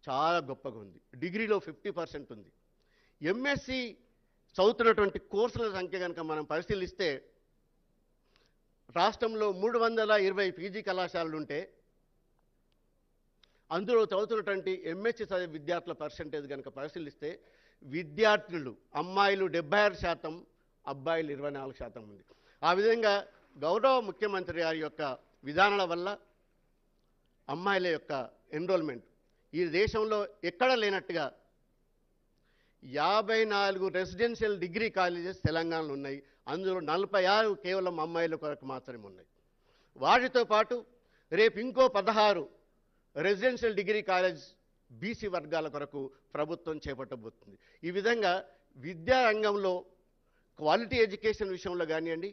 చాలా గొప్పగా ఉంది. డిగ్రీలో 50% ఉంది. ఎంఎస్సి చదువుతున్నటువంటి కోర్సుల సంఖ్య కనుక మనం పరిశీలిస్తే రాష్ట్రంలో 320 పీజీ కళాశాలలు ఉంటే అందులో చదువుతున్నటువంటి ఎంఎస్సి చదివే విద్యార్థుల పర్సంటేజ్ కనుక పరిశీలిస్తే విద్యార్థులు అమ్మాయిలు 76%, అబ్బాయిలు 24% ఉంది. ఆ విధంగా గౌరవ ముఖ్యమంత్రి గారి యొక్క విధానాల వల్ల అమ్మాయిల యొక్క ఎన్రోల్మెంట్ ఈ దేశంలో ఎక్కడ లేనట్టుగా 54 రెసిడెన్షియల్ డిగ్రీ కాలేజెస్ తెలంగాణలో ఉన్నాయి. అందులో 46 కేవలం అమ్మాయిల కొరకు మాత్రమే ఉన్నాయి. వాటితో పాటు రేపు ఇంకో 16 రెసిడెన్షియల్ డిగ్రీ కాలేజ్ బీసీ వర్గాల కొరకు ప్రభుత్వం చేపట్టబోతుంది. ఈ విధంగా విద్యారంగంలో క్వాలిటీ ఎడ్యుకేషన్ విషయంలో కానివ్వండి,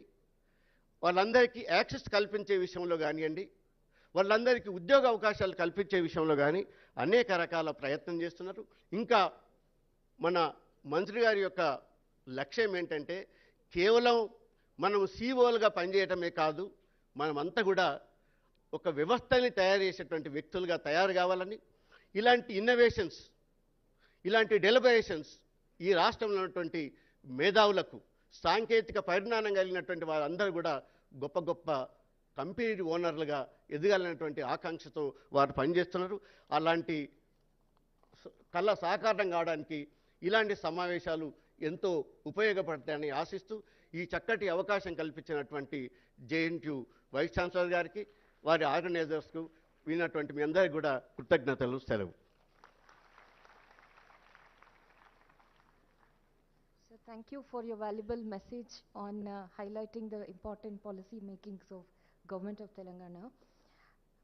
వాళ్ళందరికీ యాక్సెస్ కల్పించే విషయంలో కానివ్వండి, వాళ్ళందరికీ ఉద్యోగ అవకాశాలు కల్పించే విషయంలో కానీ అనేక రకాల ప్రయత్నం చేస్తున్నారు. ఇంకా మన మంత్రి గారి యొక్క లక్ష్యం ఏంటంటే కేవలం మనం సీఓలుగా పనిచేయటమే కాదు, మనమంతా కూడా ఒక వ్యవస్థని తయారు చేసేటువంటి వ్యక్తులుగా తయారు కావాలని, ఇలాంటి ఇన్నోవేషన్స్, ఇలాంటి డెలిబరేషన్స్ ఈ రాష్ట్రంలో ఉన్నటువంటి మేధావులకు, సాంకేతిక పరిజ్ఞానం కలిగినటువంటి వారందరూ కూడా గొప్ప గొప్ప కంపెనీ ఓనర్లుగా ఎదగాలనేటువంటి ఆకాంక్షతో వారు పనిచేస్తున్నారు. అలాంటి కళ సాకారం కావడానికి ఇలాంటి సమావేశాలు ఎంతో ఉపయోగపడతాయని ఆశిస్తూ ఈ చక్కటి అవకాశం కల్పించినటువంటి జేఎన్టీయూ వైస్ ఛాన్సలర్ గారికి, వారి ఆర్గనైజర్స్కు, విన్నటువంటి మీ అందరికీ కూడా కృతజ్ఞతలు. సెలవు. So thank you for your valuable message on highlighting the important policy makings of Government of Telangana.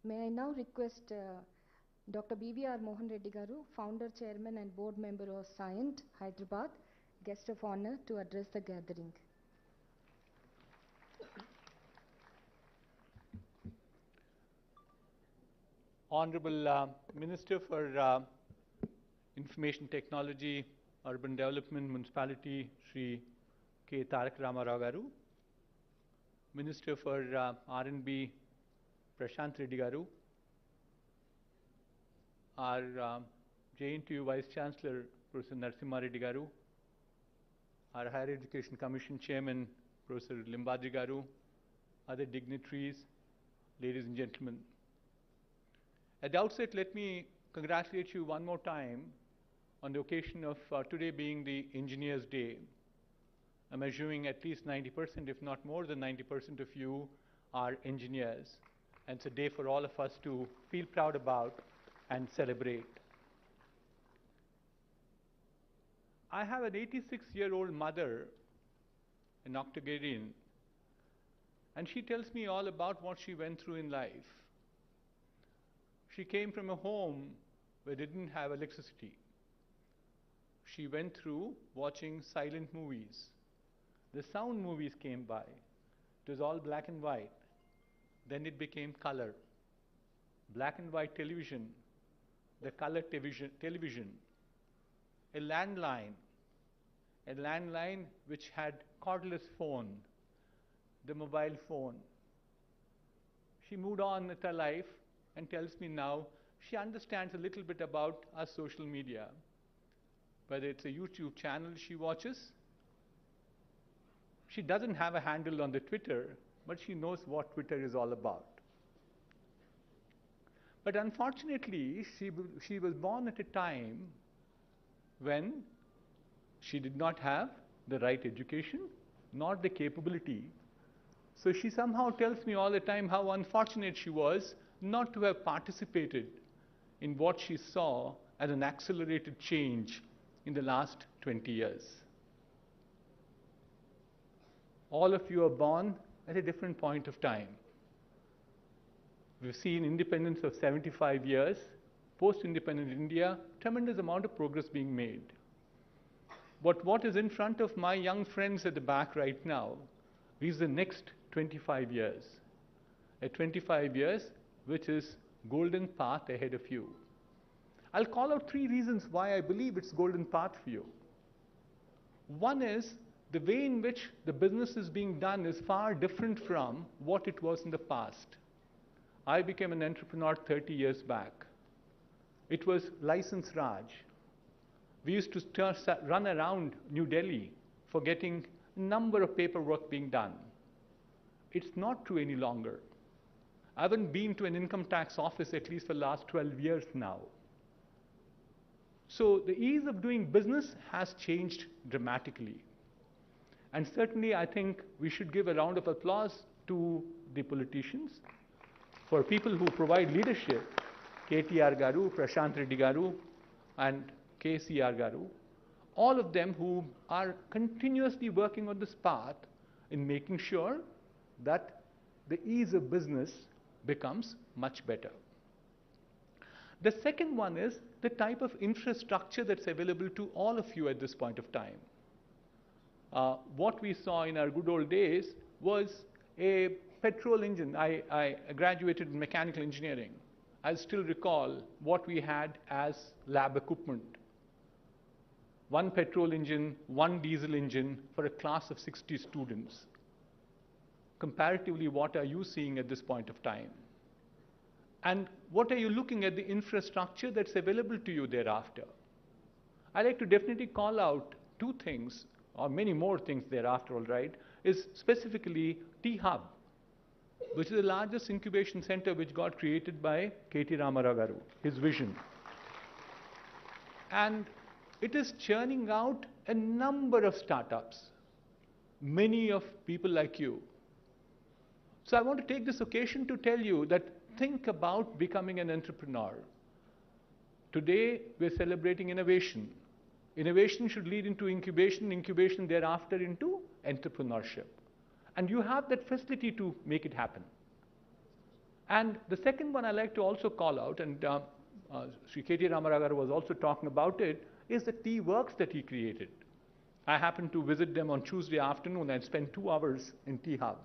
May I now request Dr. BVR Mohan Reddy Garu, Founder, Chairman and Board Member of Scient, Hyderabad, Guest of Honor, to address the gathering. Honorable Minister for Information Technology, Urban Development, Municipality, Shri K. Tarak Ramarao Garu, Minister for R&B, Prashant Reddy Garu, our JNTU Vice Chancellor, Professor Narasimha Reddy Garu, our Higher Education Commission Chairman, Professor Limbadri Garu, other dignitaries, ladies and gentlemen. At the outset, let me congratulate you one more time on the occasion of today being the Engineers' Day. I'm assuming at least 90%, if not more than 90% of you are engineers. And it's a day for all of us to feel proud about and celebrate. I have an 86-year-old mother, an octogenarian, and she tells me all about what she went through in life. She came from a home where they didn't have electricity. She went through watching silent movies. The sound movies came by. It was all black and white. Then it became color. Black and white television, the color television, a landline which had cordless phone, the mobile phone. She moved on with her life and tells me now she understands a little bit about our social media, whether it's a YouTube channel she watches. She doesn't have a handle on the Twitter, but she knows what Twitter is all about. But unfortunately, she was born at a time when she did not have the right education, nor the capability. So she somehow tells me all the time how unfortunate she was not to have participated in what she saw as an accelerated change in the last 20 years. All of you are born at a different point of time. We've seen independence of 75 years, post-independent India, tremendous amount of progress being made. But what is in front of my young friends at the back right now is the next 25 years. A 25 years which is golden path ahead of you. I'll call out 3 reasons why I believe it's golden path for you. One is the way in which the business is being done is far different from what it was in the past. I became an entrepreneur 30 years back. it was license Raj. We used to run around New Delhi for getting a number of paperwork being done. It's not true any longer. I haven't been to an income tax office at least for the last 12 years now. So the ease of doing business has changed dramatically. And certainly I think we should give a round of applause to the politicians, for people who provide leadership, KTR Garu, Prashant Reddy Garu, and KCR Garu, all of them who are continuously working on this path in making sure that the ease of business becomes much better. The second one is the type of infrastructure that's available to all of you at this point of time. What we saw in our good old days was a petrol engine. I graduated in mechanical engineering. I still recall what we had as lab equipment. One petrol engine, one diesel engine for a class of 60 students. Comparatively, what are you seeing at this point of time? And what are you looking at the infrastructure that's available to you thereafter? I'd like to definitely call out two things, or many more things thereafter, all right, is specifically T-Hub, which is the largest incubation center which got created by K.T. Ramarao Garu, his vision. And it is churning out a number of startups, many of people like you. So I want to take this occasion to tell you that think about becoming an entrepreneur. Today, we're celebrating innovation. Innovation should lead into incubation, incubation thereafter into entrepreneurship. And you have that facility to make it happen. And the second one I like to also call out, and Sri K.T. Ramarao Garu was also talking about it, is the T-Works that he created. I happened to visit them on Tuesday afternoon and spent 2 hours in T-Hub.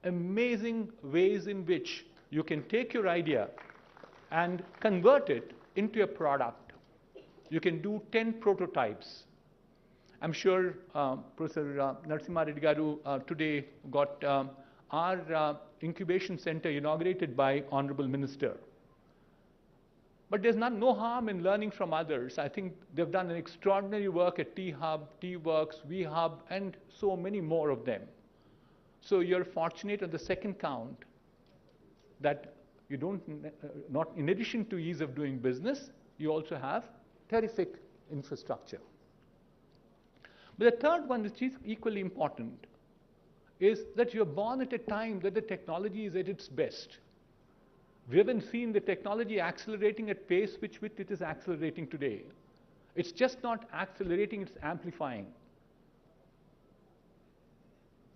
Amazing ways in which you can take your idea and convert it into a product. You can do 10 prototypes. I'm sure Professor Narasimha Reddy Garu today got our incubation center inaugurated by Honorable Minister. But there's no harm in learning from others. I think they've done an extraordinary work at T-Hub, T-Works, V-Hub, and so many more of them. So you're fortunate on the second count that you don't, not in addition to ease of doing business, you also have terrific infrastructure. But the third one, which is equally important, is that you're born at a time that the technology is at its best. We haven't seen the technology accelerating at pace which it is accelerating today. It's just not accelerating, it's amplifying.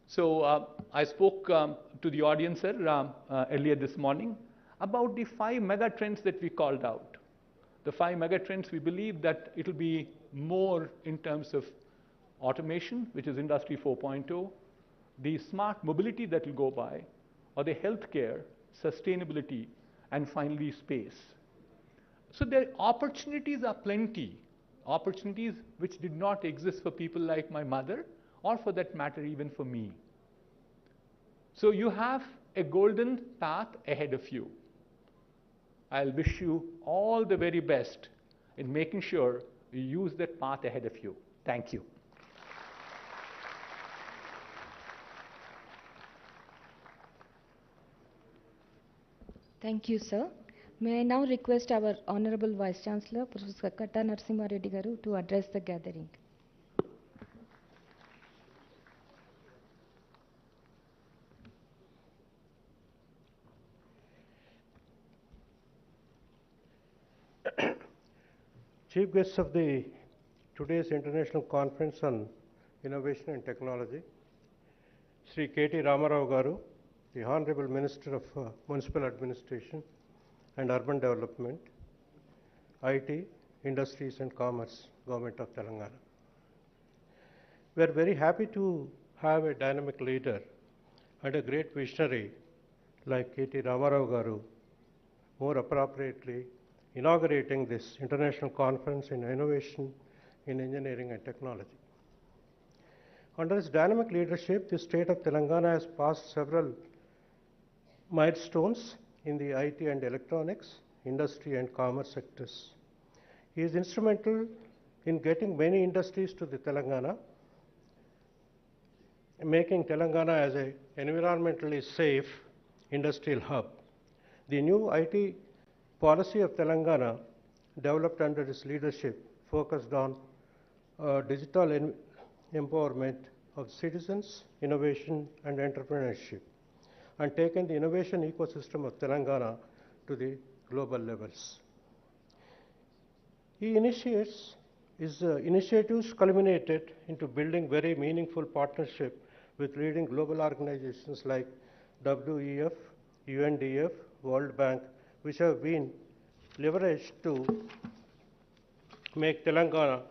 So I spoke to the audience earlier this morning about the 5 mega trends that we called out. The 5 mega trends, we believe that it will be more in terms of automation, which is Industry 4.0, the smart mobility that will go by, or the healthcare, sustainability, and finally space. So the opportunities are plenty, opportunities which did not exist for people like my mother, or for that matter even for me. So you have a golden path ahead of you. I'll wish you all the very best in making sure you use that path ahead of you. Thank you. Thank you, sir. May I now request our Honorable Vice Chancellor, Professor Narasimha Reddy Garu, to address the gathering. Chief guests of today's International Conference on Innovation and Technology, Sri K.T. Ramarao Garu, the Honorable Minister of Municipal Administration and Urban Development, IT, Industries and Commerce, Government of Telangana. We are very happy to have a dynamic leader and a great visionary like K.T. Ramarao Garu, more appropriately inaugurating this International Conference in Innovation in Engineering and Technology. Under his dynamic leadership, the state of Telangana has passed several milestones in the IT and electronics, industry and commerce sectors. He is instrumental in getting many industries to the Telangana, making Telangana as an environmentally safe industrial hub. The new IT policy of Telangana, developed under his leadership, focused on digital empowerment of citizens, innovation and entrepreneurship, and taken the innovation ecosystem of Telangana to the global levels. His initiatives culminated into building very meaningful partnership with leading global organizations like WEF, UNDF, World Bank, which have been leveraged to make Telangana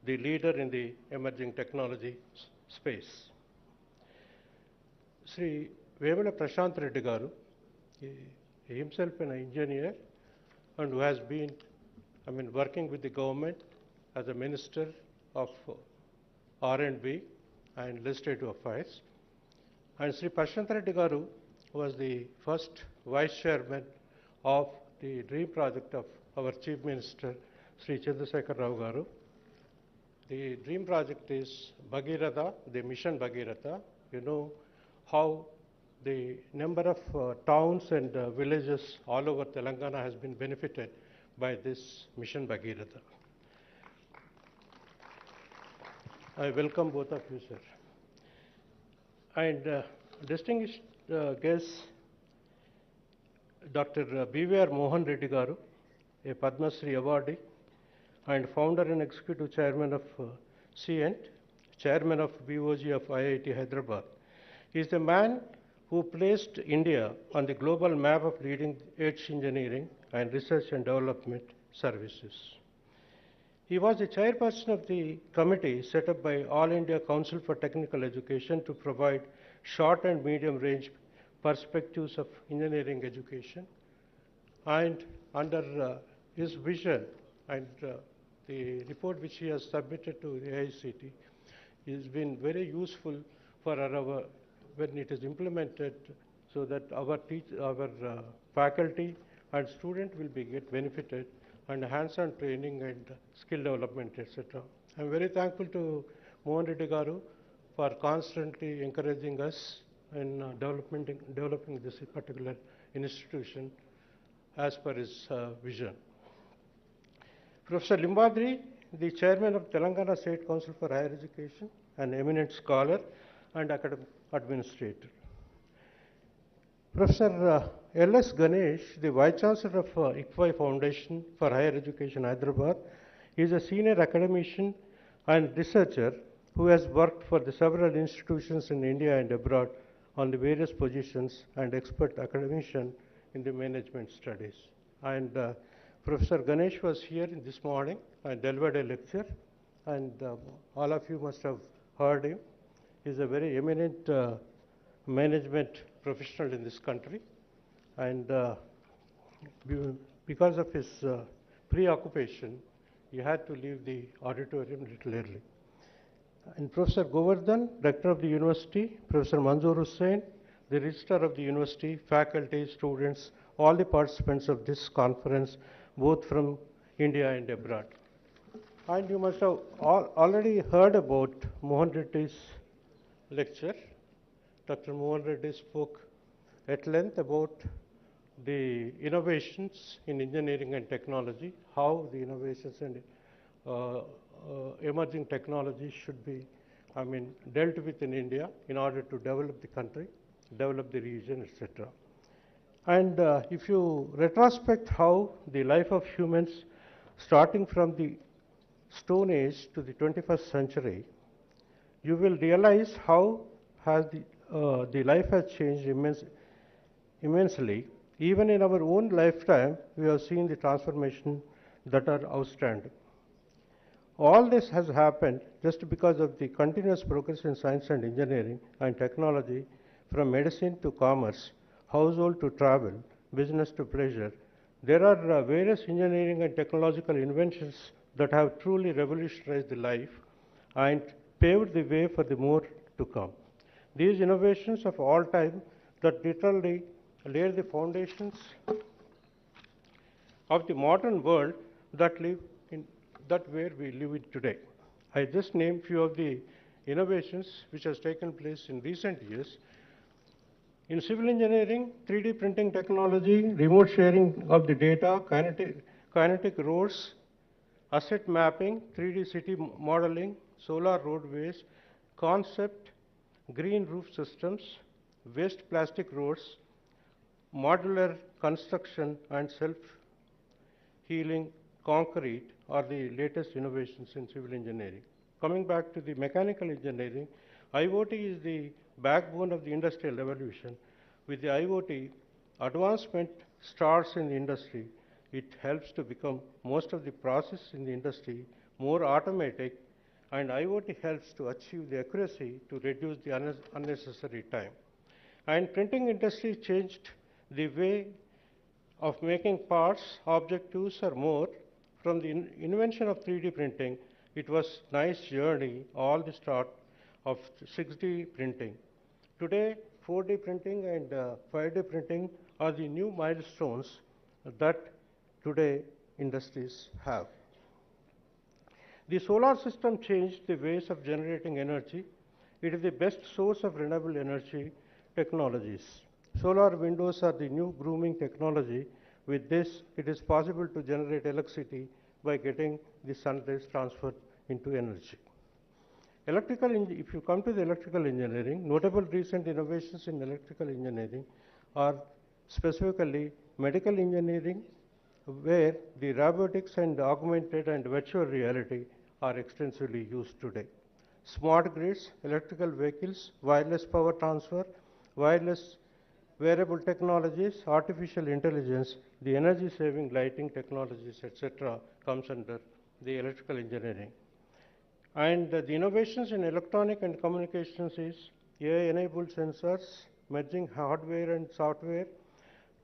the leader in the emerging technology space. Sri Vemula Prashant Reddy garu, himself an engineer and who has been working with the government as a Minister of R&B and Legislative Affairs. And Sri Prashant Reddy garu was the first Vice Chairman of the dream project of our Chief Minister, Sri Chandrasekhar garu. The dream project is Bhagiratha, the mission Bhagiratha. You know how the number of towns and villages all over Telangana has been benefited by this mission Bhagiratha. I welcome both of you, sir. And distinguished guests, Dr. BVR Mohan Reddy garu, a Padma Shri awardee and founder and executive chairman of CENT, chairman of BOG of IIT Hyderabad. He is the man who placed India on the global map of leading edge engineering and research and development services. He was the chairperson of the committee set up by All India Council for Technical Education to provide short and medium range perspectives of engineering education. And under his vision and the report which he has submitted to the AICT has been very useful for our when it is implemented, so that our faculty and student will get benefited, and hands-on training and skill development, etc. I am very thankful to Mohan Reddy garu for constantly encouraging us in developing this particular institution as per his vision. Professor Limbadri, the chairman of Telangana State Council for Higher Education, an eminent scholar and academic administrator. Professor L.S. Ganesh, the Vice Chancellor of ICFI Foundation for Higher Education, Hyderabad, is a senior academician and researcher who has worked for the several institutions in India and abroad on the various positions, and expert academician in the management studies. And Professor Ganesh was here this morning and delivered a lecture, and all of you must have heard him. He is a very eminent management professional in this country, and because of his preoccupation, he had to leave the auditorium a little early. And Professor Govardhan, Rector of the University, Professor Manzoor Hussain, the Registrar of the University, faculty, students, all the participants of this conference, both from India and abroad. And you must have already heard about Mohan Reddy's lecture. Dr. Mohan Reddy spoke at length about the innovations in engineering and technology, how the innovations and emerging technologies should be, dealt with in India in order to develop the country, develop the region, etc. And if you retrospect how the life of humans, starting from the Stone Age to the 21st century, you will realize how has the life has changed immensely. Even in our own lifetime, we have seen the transformation that are outstanding. All this has happened just because of the continuous progress in science and engineering and technology, from medicine to commerce, household to travel, business to pleasure. There are various engineering and technological inventions that have truly revolutionized the life and paved the way for the more to come. These innovations of all time that literally laid the foundations of the modern world that live in that where we live in today. I just named few of the innovations which has taken place in recent years. In civil engineering, 3D printing technology, remote sharing of the data, kinetic roads, asset mapping, 3D city modeling, solar roadways, concept, green roof systems, waste plastic roads, modular construction, and self-healing concrete are the latest innovations in civil engineering. Coming back to the mechanical engineering, IoT is the backbone of the industrial revolution. With the IoT, advancement starts in the industry. It helps to become most of the process in the industry more automatic, and IoT helps to achieve the accuracy to reduce the unnecessary time. And printing industry changed the way of making parts, objectives, or more. From the invention of 3D printing, it was nice journey, all the start of 6D printing. Today, 4D printing and 5D printing are the new milestones that today industries have. The solar system changed the ways of generating energy. It is the best source of renewable energy technologies. Solar windows are the new grooming technology. With this, it is possible to generate electricity by getting the sun rays transferred into energy. If you come to the electrical engineering, notable recent innovations in electrical engineering are specifically medical engineering, where the robotics and augmented and virtual reality are extensively used today. Smart grids, electrical vehicles, wireless power transfer, wireless wearable technologies, artificial intelligence, the energy saving lighting technologies, etc. comes under the electrical engineering. And the innovations in electronic and communications is AI-enabled sensors, merging hardware and software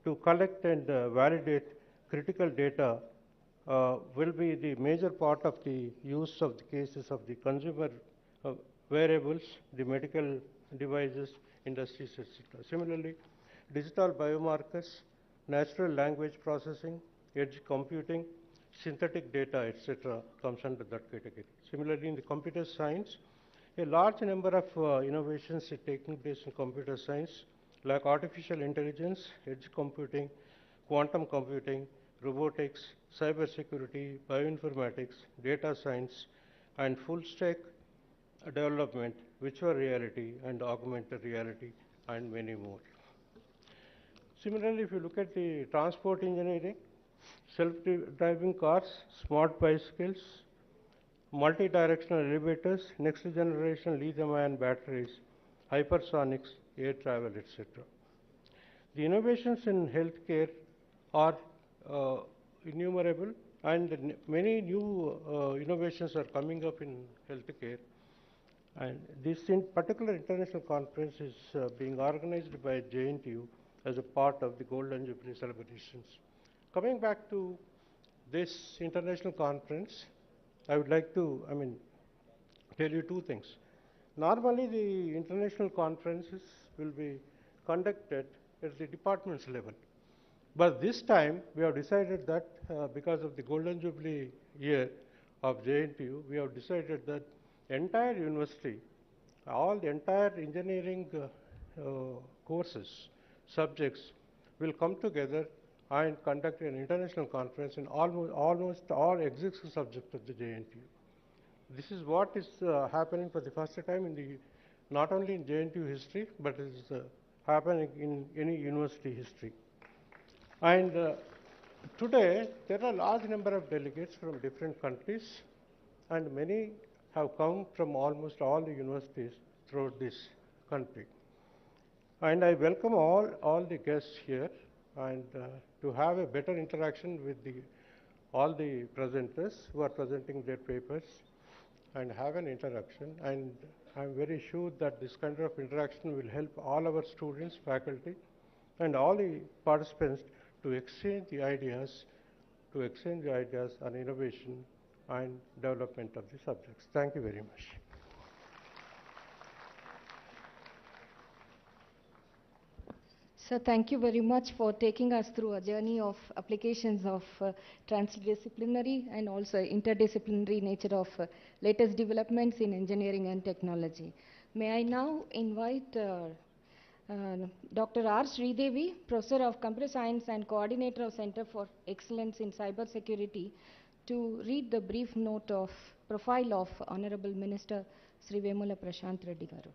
to collect and validate critical data will be the major part of the use of the cases of the consumer wearables, the medical devices, industries, etc. Similarly, digital biomarkers, natural language processing, edge computing, synthetic data, etc. comes under that category. Similarly, in the computer science, a large number of innovations are taking place in computer science, like artificial intelligence, edge computing, quantum computing, robotics, cybersecurity, bioinformatics, data science, and full stack development, virtual reality, and augmented reality, and many more. Similarly, if you look at the transport engineering, self-driving cars, smart bicycles, multi-directional elevators, next generation lithium-ion batteries, hypersonics, air travel, etc. The innovations in healthcare are innumerable, and many new innovations are coming up in healthcare. And this in particular international conference is being organized by JNTU as a part of the Golden Jubilee celebrations. Coming back to this international conference, I would like to, tell you two things. Normally, the international conferences will be conducted at the departments level. But this time, we have decided that because of the Golden Jubilee year of JNTU, we have decided that entire university, all the entire engineering courses, subjects will come together and conduct an international conference in almost all existing subjects of the JNTU. This is what is happening for the first time in the, not only in JNTU history, but it is happening in any university history. And today, there are a large number of delegates from different countries, and many have come from almost all the universities throughout this country. And I welcome all the guests here, and to have a better interaction with all the presenters who are presenting their papers, and have an interaction. And I'm very sure that this kind of interaction will help all our students, faculty, and all the participants to exchange the ideas on innovation and development of the subjects. Thank you very much. Sir, thank you very much for taking us through a journey of applications of transdisciplinary and also interdisciplinary nature of latest developments in engineering and technology. May I now invite Dr. R. Sridevi, Professor of Computer Science and Coordinator of Center for Excellence in Cyber Security, to read the brief note of profile of Honorable Minister Sri Vemula Prashant Reddy Garu.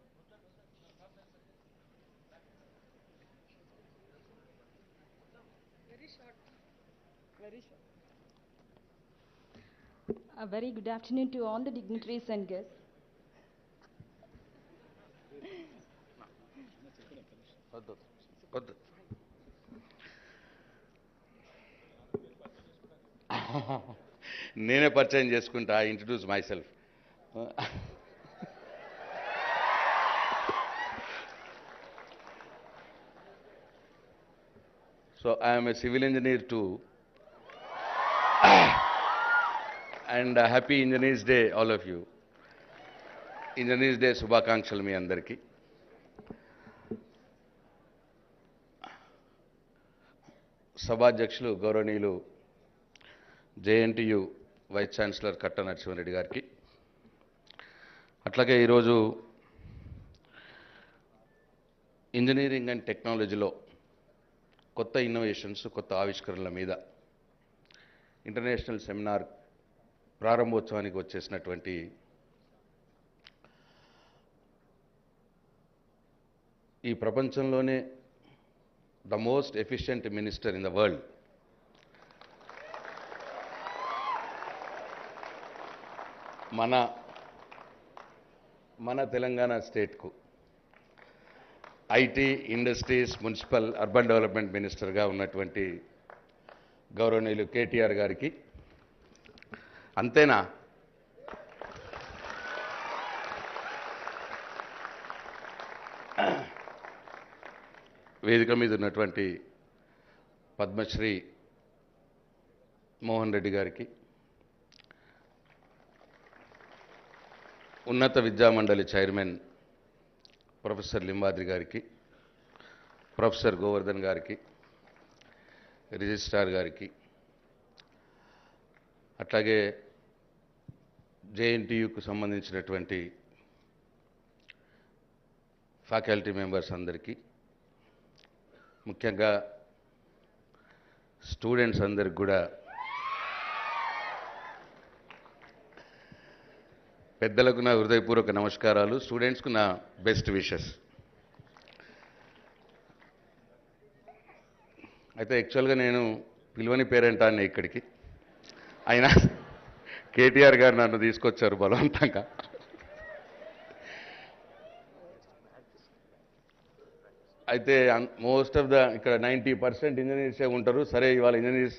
A very good afternoon to all the dignitaries and guests. నేనే పరిచయం చేసుకుంటా. I introduce myself. So I am a civil engineer too. And happy Engineers Day, all of you. Engineers Day శుభాకాంక్షలు మీ అందరికీ. సభాధ్యక్షులు గౌరవనీయులు JNTU vice chancellor కట్ట నరసింహారెడ్డి గారికి, అట్లాగే ఈరోజు ఇంజనీరింగ్ అండ్ టెక్నాలజీలో కొత్త ఇన్నోవేషన్స్, కొత్త ఆవిష్కరణల మీద ఇంటర్నేషనల్ సెమినార్ ప్రారంభోత్సవానికి వచ్చేసినటువంటి ఈ ప్రపంచంలోనే the most efficient minister in the world, మన తెలంగాణ స్టేట్కు IT, industries, municipal, urban development మినిస్టర్గా ఉన్నటువంటి గౌరవనీయులు KTR గారికి, అంతేనా? వేదిక మీద ఉన్నటువంటి పద్మశ్రీ మోహన్ రెడ్డి గారికి, ఉన్నత విద్యామండలి చైర్మన్ ప్రొఫెసర్ లింబాద్రి గారికి, ప్రొఫెసర్ గోవర్ధన్ గారికి, రిజిస్ట్రార్ గారికి, అట్లాగే JNTUకు సంబంధించినటువంటి ఫ్యాకల్టీ మెంబర్స్ అందరికీ, ముఖ్యంగా స్టూడెంట్స్ అందరికి కూడా పెద్దలకు నా హృదయపూర్వక నమస్కారాలు, స్టూడెంట్స్కు నా బెస్ట్ విషెస్. అయితే యాక్చువల్గా నేను పిలువని పేరెంటాన్ని ఇక్కడికి, అయినా KTR గారు నన్ను తీసుకొచ్చారు బలవంతంగా. అయితే మోస్ట్ ఆఫ్ ద ఇక్కడ 90% ఇంజనీర్సే ఉంటారు. సరే, ఇవాళ ఇంజనీర్స్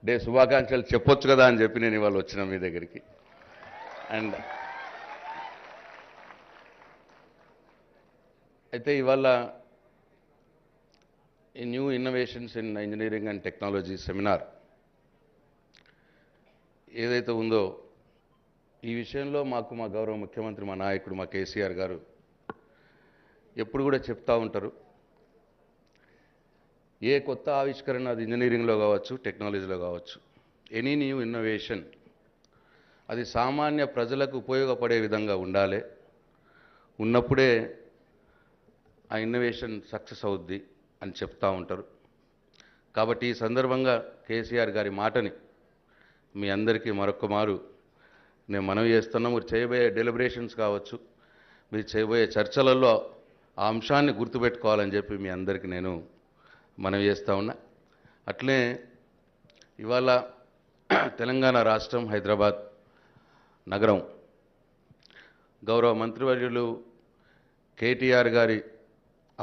డే శుభాకాంక్షలు చెప్పొచ్చు కదా అని చెప్పి నేను ఇవాళ వచ్చిన మీ దగ్గరికి. అండ్ అయితే ఇవాళ ఈ new innovations in engineering and technology seminar ఏదైతే ఉందో, ఈ విషయంలో మాకు మా గౌరవ ముఖ్యమంత్రి, మా నాయకుడు, మా KCR గారు ఎప్పుడు కూడా చెప్తూ ఉంటారు, ఏ కొత్త ఆవిష్కరణ, అది ఇంజనీరింగ్లో కావచ్చు, టెక్నాలజీలో కావచ్చు, ఎనీ న్యూ ఇన్నోవేషన్ అది సామాన్య ప్రజలకు ఉపయోగపడే విధంగా ఉండాలి, ఉన్నప్పుడే ఆ ఇన్నోవేషన్ సక్సెస్ అవుద్ది అని చెప్తూ ఉంటారు. కాబట్టి ఈ సందర్భంగా KCR గారి మాటని మీ అందరికీ మరొక మారు నేను మనవి చేస్తున్నాం. మీరు చేయబోయే డెలిబరేషన్స్ కావచ్చు, మీరు చేయబోయే చర్చలలో ఆ అంశాన్ని గుర్తుపెట్టుకోవాలని చెప్పి మీ అందరికీ నేను మనవి చేస్తూ ఉన్నా. అట్లే ఇవాళ తెలంగాణ రాష్ట్రం, హైదరాబాద్ నగరం, గౌరవ మంత్రివర్యులు KTR గారి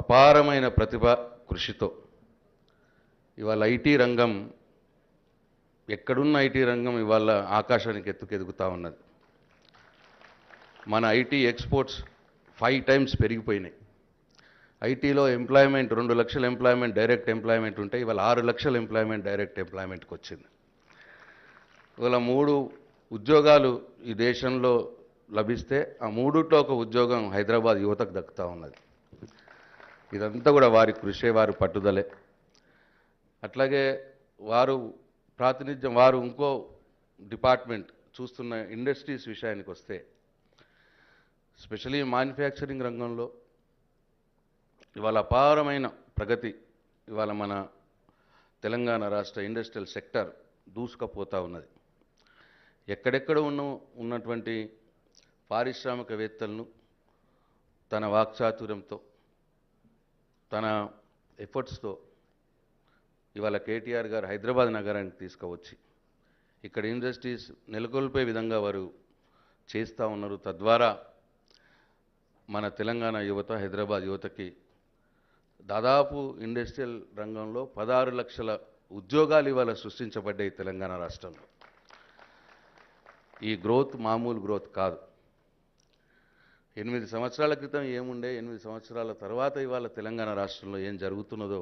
అపారమైన ప్రతిభ, కృషితో ఇవాళ ఐటీ రంగం, ఎక్కడున్న ఐటీ రంగం ఇవాళ ఆకాశానికి ఎత్తుకెదుగుతూ ఉన్నది. మన ఐటీ ఎక్స్పోర్ట్స్ 5 times పెరిగిపోయినాయి. ఐటీలో ఎంప్లాయ్మెంట్ 2 లక్షల ఎంప్లాయ్మెంట్, డైరెక్ట్ ఎంప్లాయ్మెంట్ ఉంటే ఇవాళ 6 లక్షల ఎంప్లాయ్మెంట్ డైరెక్ట్ ఎంప్లాయ్మెంట్కి వచ్చింది. ఇవాళ 3 ఉద్యోగాలు ఈ దేశంలో లభిస్తే ఆ 3ట్లో ఒక ఉద్యోగం హైదరాబాద్ యువతకు దక్కుతూ ఉన్నది. ఇదంతా కూడా వారి కృషే, వారి పట్టుదలే. అట్లాగే వారు ప్రాతినిధ్యం, వారు ఇంకో డిపార్ట్మెంట్ చూస్తున్న ఇండస్ట్రీస్ విషయానికి వస్తే, స్పెషలీ మ్యానుఫ్యాక్చరింగ్ రంగంలో ఇవాళ అపారమైన ప్రగతి ఇవాళ మన తెలంగాణ రాష్ట్ర ఇండస్ట్రియల్ సెక్టర్ దూసుకుపోతూ ఉన్నది. ఎక్కడెక్కడ ఉన్నటువంటి పారిశ్రామికవేత్తలను తన వాక్చాతుర్యంతో, తన ఎఫర్ట్స్తో ఇవాళ కేటీఆర్ గారు హైదరాబాద్ నగరానికి తీసుకువచ్చి ఇక్కడ ఇండస్ట్రీస్ నెలకొల్పే విధంగా వారు చేస్తూ ఉన్నారు. తద్వారా మన తెలంగాణ యువత, హైదరాబాద్ యువతకి దాదాపు ఇండస్ట్రియల్ రంగంలో 16 లక్షల ఉద్యోగాలు ఇవాళ సృష్టించబడ్డాయి తెలంగాణ రాష్ట్రంలో. ఈ గ్రోత్ మామూలు గ్రోత్ కాదు. 8 సంవత్సరాల క్రితం ఏముండే, 8 సంవత్సరాల తర్వాత ఇవాళ తెలంగాణ రాష్ట్రంలో ఏం జరుగుతున్నదో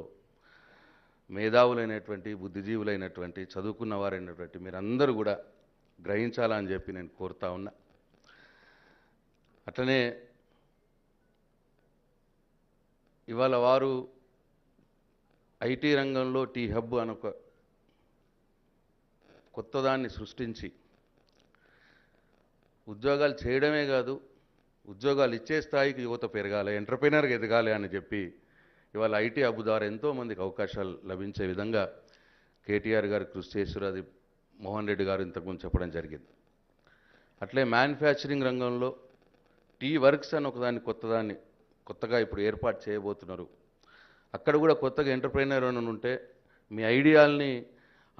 మేధావులైనటువంటి, బుద్ధిజీవులైనటువంటి, చదువుకున్న వారైనటువంటి మీరందరూ కూడా గ్రహించాలని చెప్పి నేను కోరుతా ఉన్నా. అట్లనే ఇవాళ వారు ఐటీ రంగంలో టీ హబ్ అని ఒక కొత్తదాన్ని సృష్టించి ఉద్యోగాలు చేయడమే కాదు, ఉద్యోగాలు ఇచ్చే స్థాయికి యువత పెరగాలి, ఎంటర్ప్రెనర్గా ఎదగాలి అని చెప్పి ఇవాళ ఐటీ హబ్ ద్వారా ఎంతోమందికి అవకాశాలు లభించే విధంగా కేటీఆర్ గారు కృషి చేశారు. అది మోహన్ రెడ్డి గారు ఇంతకుముందు చెప్పడం జరిగింది. అట్లే మ్యానుఫ్యాక్చరింగ్ రంగంలో టీ వర్క్స్ అని ఒకదాన్ని కొత్తగా ఇప్పుడు ఏర్పాటు చేయబోతున్నారు. అక్కడ కూడా కొత్తగా ఎంటర్ప్రెనర్ అని ఉంటే మీ ఐడియాల్ని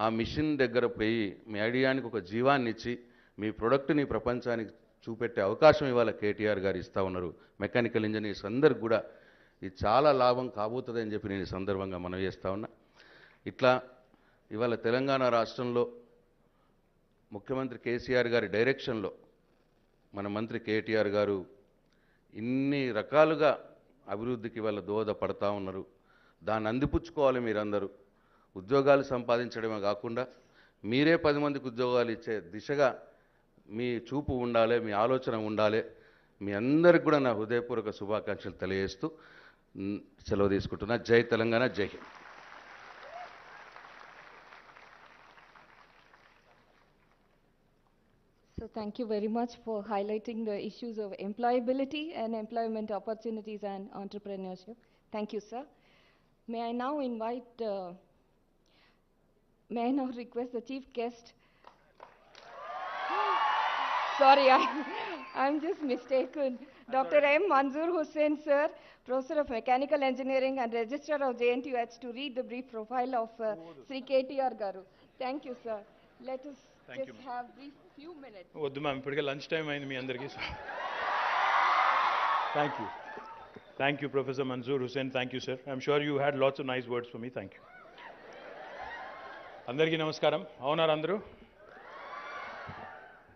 ఆ మిషన్ దగ్గర పోయి మీ ఐడియానికి ఒక జీవాన్ని ఇచ్చి మీ ప్రొడక్ట్ని ప్రపంచానికి చూపెట్టే అవకాశం ఇవాళ కేటీఆర్ గారు ఇస్తూ ఉన్నారు. మెకానికల్ ఇంజనీర్స్ అందరికి కూడా ఇది చాలా లాభం కాబోతుంది అని చెప్పి నేను ఈ సందర్భంగా మనవి చేస్తూ ఉన్నా. ఇట్లా ఇవాళ తెలంగాణ రాష్ట్రంలో ముఖ్యమంత్రి కేసీఆర్ గారి డైరెక్షన్లో మన మంత్రి కేటీఆర్ గారు ఇన్ని రకాలుగా అభివృద్ధికి ఇవాళ దోహదపడతా ఉన్నారు. దాన్ని అందిపుచ్చుకోవాలి. మీరందరూ ఉద్యోగాలు సంపాదించడమే కాకుండా మీరే 10 మందికి ఉద్యోగాలు ఇచ్చే దిశగా మీ చూపు ఉండాలి, మీ ఆలోచన ఉండాలి. మీ అందరికి కూడా నా హృదయపూర్వక శుభాకాంక్షలు తెలియజేస్తూ సెలవు తీసుకుంటున్నా. జై తెలంగాణ, జై Hind. So thank you very much for highlighting the issues of employability and employment opportunities and entrepreneurship. Thank you, sir. May I now request the chief guest. Sorry, I'm just mistaken. Dr. M. Manzoor Hussain, sir, Professor of Mechanical Engineering and Registrar of JNTUH, to read the brief profile of Sri KTR Garu. Thank you, sir. Let us have brief few minutes. వద్దు ma'am, ఇప్పటికే lunch time అయింది మీ అందరికీ. Thank you professor Manzoor Hussain. Thank you sir. I'm sure you had lots of nice words for me. Thank you. అందరికీ నమస్కారం. అవునారు అందరూ?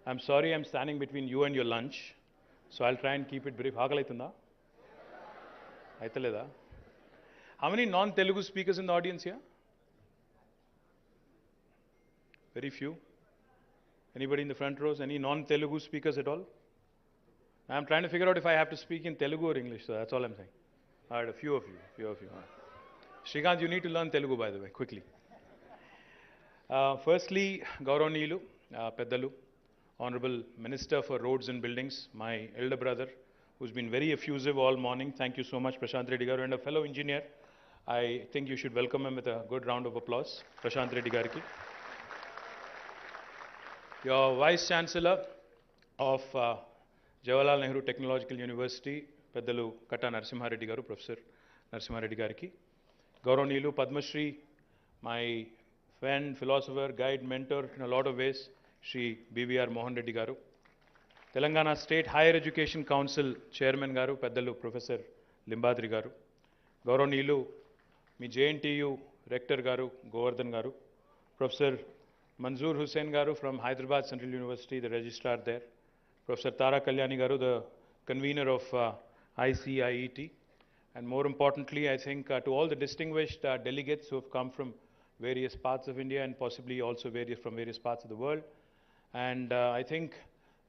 I'm sorry I'm standing between you and your lunch, so I'll try and keep it brief. ఆకలి అవుతుందా? అయితలేదా? How many non Telugu speakers in the audience here? Very few. Anybody in the front rows? Any non-Telugu speakers at all? I'm trying to figure out if I have to speak in Telugu or English, so that's all I'm saying. All right, a few of you. Shrikant, you need to learn Telugu, by the way, quickly. Firstly, Gauranilu, Peddalu, Honorable Minister for Roads and Buildings, my elder brother, who's been very effusive all morning. Thank you so much, Prashant Reddy Garu, and a fellow engineer. I think you should welcome him with a good round of applause, Prashant Reddy Gariki. Your Vice Chancellor of Jawaharlal Nehru Technological University, Peddalu Katta Narasimha Reddy Garu, Professor Narasimha Reddy Gariki. Gauranilu Padma Shri, my friend, philosopher, guide, mentor in a lot of ways, Shri BVR Mohan Reddy Garu. Telangana State Higher Education Council Chairman Garu, Peddalu Professor Limbadri Garu. Gauranilu, mi JNTU Rector Garu, Govardhan Garu. Professor Manzoor Hussain Garu from Hyderabad Central University, the registrar there. Professor Tara Kalyani Garu, the convener of ICIET. And more importantly, I think to all the distinguished delegates who have come from various parts of India and possibly also from various parts of the world. And I think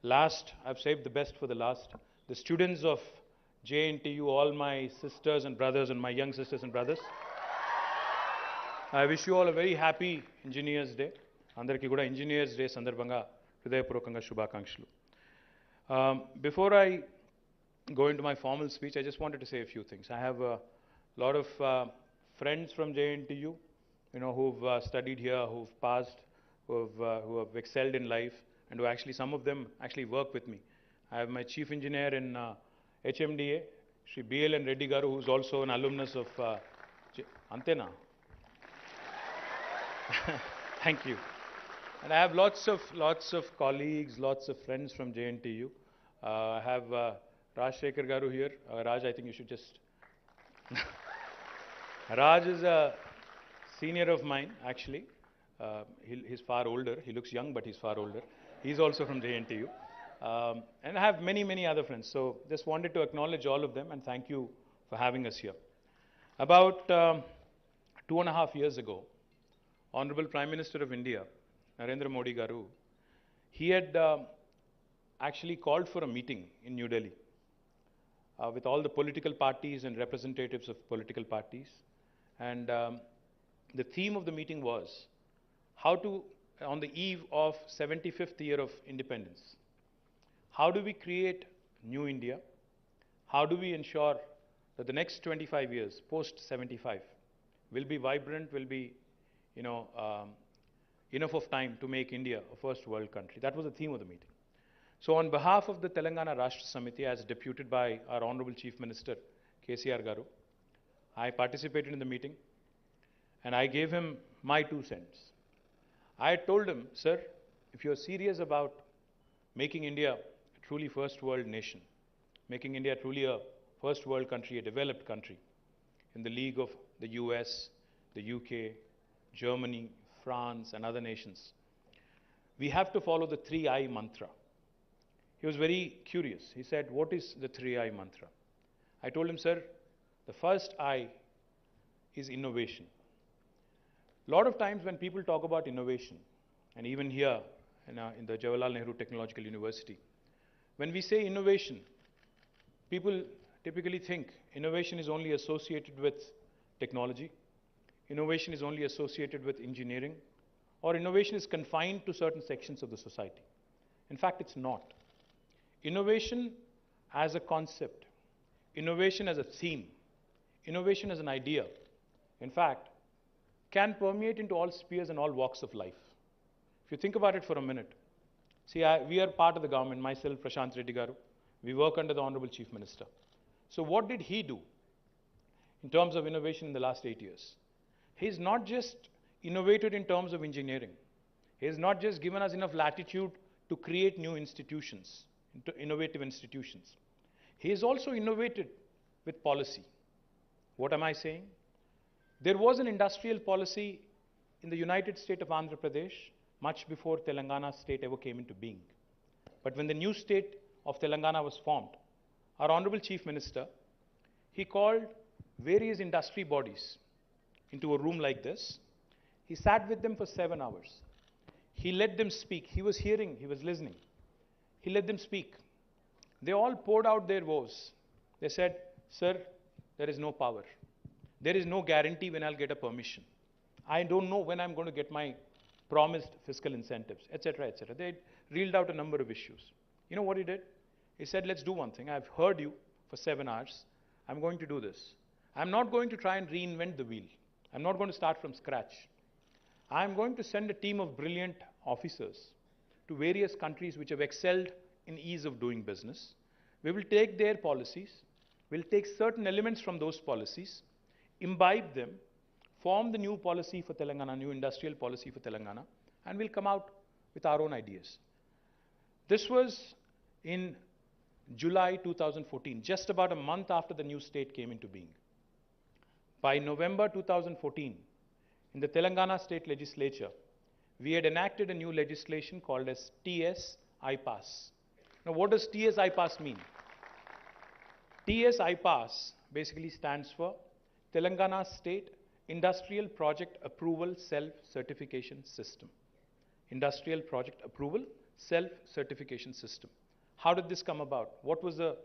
last, I've saved the best for the last, the students of JNTU, all my sisters and brothers and my young sisters and brothers. I wish you all a very happy Engineers Day. Andarki kuda Engineers Day sandarbhanga hridayapurvakanga shubhakankshalu. Before I go into my formal speech, I just wanted to say a few things. I have a lot of friends from JNTU, who've studied here, who've passed, who have excelled in life, and who actually, some of them actually work with me. I have my chief engineer in HMDA, Shri BL and Reddy Garu, who's also an alumnus of Antena. Thank you. And I have lots of colleagues, lots of friends from JNTU. I have Chandrasekhar Garu here. Raj, I think you should just... Raj is a senior of mine, actually. He's far older. He looks young, but he's far older. He's also from JNTU. And I have many, many other friends. So just wanted to acknowledge all of them and thank you for having us here. About 2.5 years ago, Honorable Prime Minister of India, Narendra Modi Garu, he had actually called for a meeting in New Delhi with all the political parties and representatives of political parties. And the theme of the meeting was how to, on the eve of 75th year of independence, how do we create new India? How do we ensure that the next 25 years, post-75, will be vibrant, will be, enough of time to make India a first world country? That was the theme of the meeting. So on behalf of the Telangana Rashtra Samiti, as deputed by our Honorable Chief Minister, KTR Garu, I participated in the meeting and I gave him my 2 cents. I had told him, sir, if you're serious about making India a truly first world nation, making India truly a first world country, a developed country, in the league of the US, the UK, Germany, France, and other nations, we have to follow the 3I mantra. He was very curious. He said, what is the 3I mantra? I told him, sir, the first I is innovation. A lot of times when people talk about innovation, and even here in the Jawaharlal Nehru Technological University, when we say innovation, people typically think innovation is only associated with technology, innovation is only associated with engineering, or innovation is confined to certain sections of the society. In fact, it's not. Innovation as a concept, innovation as a theme, innovation as an idea, in fact, can permeate into all spheres and all walks of life. If you think about it for a minute, see, we are part of the government, myself, Prashant Reddy Garu, we work under the Honorable Chief Minister. So what did he do in terms of innovation in the last 8 years? He's not just innovated in terms of engineering. He has not just given us enough latitude to create new institutions, innovative institutions. He has also innovated with policy. What am I saying? There was an industrial policy in the United State of Andhrapradesh much before Telangana state ever came into being. But when the new state of Telangana was formed, our Honorable Chief Minister, he called various industry bodies into a room like this. He sat with them for 7 hours. He let them speak. He was hearing, he was listening. He let them speak. They all poured out their woes. They said, sir, there is no power. There is no guarantee when I'll get a permission. I don't know when I'm going to get my promised fiscal incentives, etc., etc. They reeled out a number of issues. You know what he did? He said, let's do one thing. I've heard you for 7 hours. I'm going to do this. I'm not going to try and reinvent the wheel. I'm not going to start from scratch. I'm going to send a team of brilliant officers to various countries which have excelled in ease of doing business. We will take their policies. We'll take certain elements from those policies, imbibe them, form the new policy for Telangana, new industrial policy for Telangana, and we'll come out with our own ideas. This was in July 2014, just about a month after the new state came into being. By November 2014, in the Telangana state legislature, we had enacted a new legislation called as TS IPAS. Now, what does TS IPAS mean? TS IPAS basically stands for Telangana State Industrial Project Approval Self-Certification System. Industrial Project Approval Self-Certification System. How did this come about? What was the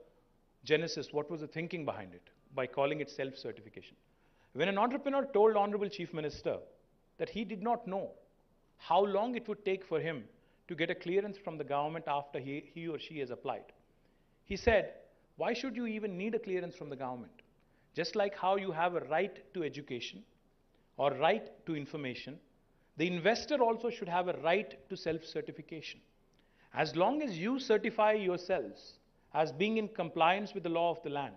genesis, what was the thinking behind it, by calling it self-certification. When an entrepreneur told Honorable Chief Minister that he did not know how long it would take for him to get a clearance from the government after he or she has applied, he said, why should you even need a clearance from the government? Just like how you have a right to education or right to information, the investor also should have a right to self-certification. As long as you certify yourselves as being in compliance with the law of the land,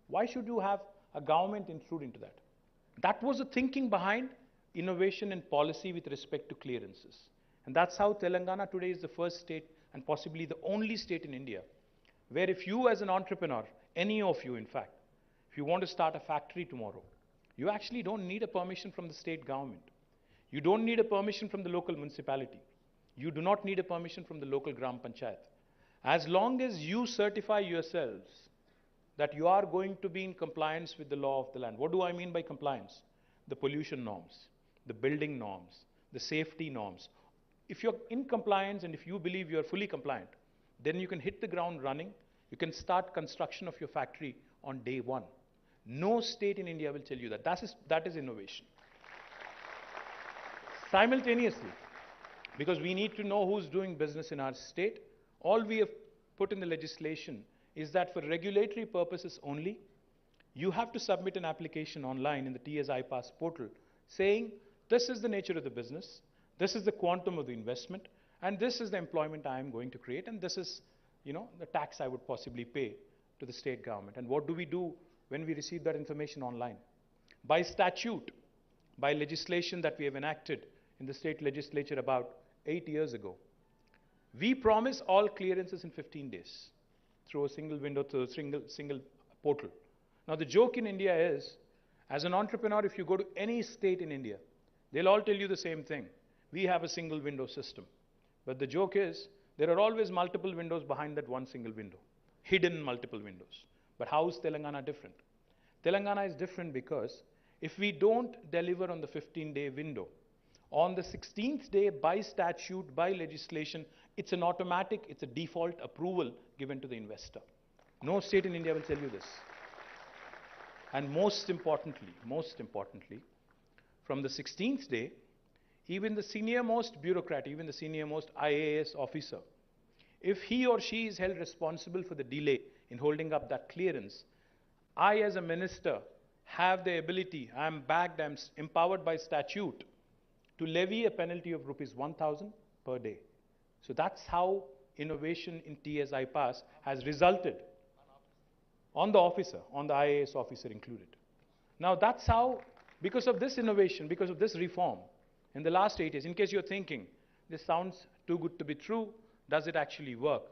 why should you have a government intrude into that? That was the thinking behind innovation and policy with respect to clearances. And that's how Telangana today is the first state and possibly the only state in India where if you as an entrepreneur, any of you in fact, if you want to start a factory tomorrow, you actually don't need a permission from the state government. You don't need a permission from the local municipality. You do not need a permission from the local Gram Panchayat. As long as you certify yourselves that you are going to be in compliance with the law of the land. What do I mean by compliance? The pollution norms, the building norms, the safety norms. If you're in compliance and if you believe you're fully compliant, then you can hit the ground running. You can start construction of your factory on day one. No state in India will tell you that. That is innovation. Simultaneously, because we need to know who's doing business in our state, all we have put in the legislation is that for regulatory purposes only, you have to submit an application online in the TS iPass portal saying, this is the nature of the business, this is the quantum of the investment, and this is the employment I am going to create, and this is, the tax I would possibly pay to the state government. And what do we do when we receive that information online? By statute, by legislation that we have enacted in the state legislature about 8 years ago, we promise all clearances in 15 days through a single window, through a single portal. Now the joke in India is, as an entrepreneur, if you go to any state in India, they'll all tell you the same thing. We have a single window system. But the joke is, there are always multiple windows behind that one single window, hidden multiple windows. But how is Telangana different? Telangana is different because if we don't deliver on the 15-day window, on the 16th day by statute, by legislation, it's an automatic, it's a default approval given to the investor. No state in India will tell you this. And most importantly, from the 16th day, even the senior most bureaucrat, even the senior most IAS officer, if he or she is held responsible for the delay in holding up that clearance, I as a minister have the ability, I am backed, I am empowered by statute to levy a penalty of ₹1,000 per day. So that's how innovation in TS iPass has resulted on the officer, on the IAS officer included. Now that's how, because of this innovation, because of this reform, in the last 8 years, in case you're thinking, this sounds too good to be true, does it actually work?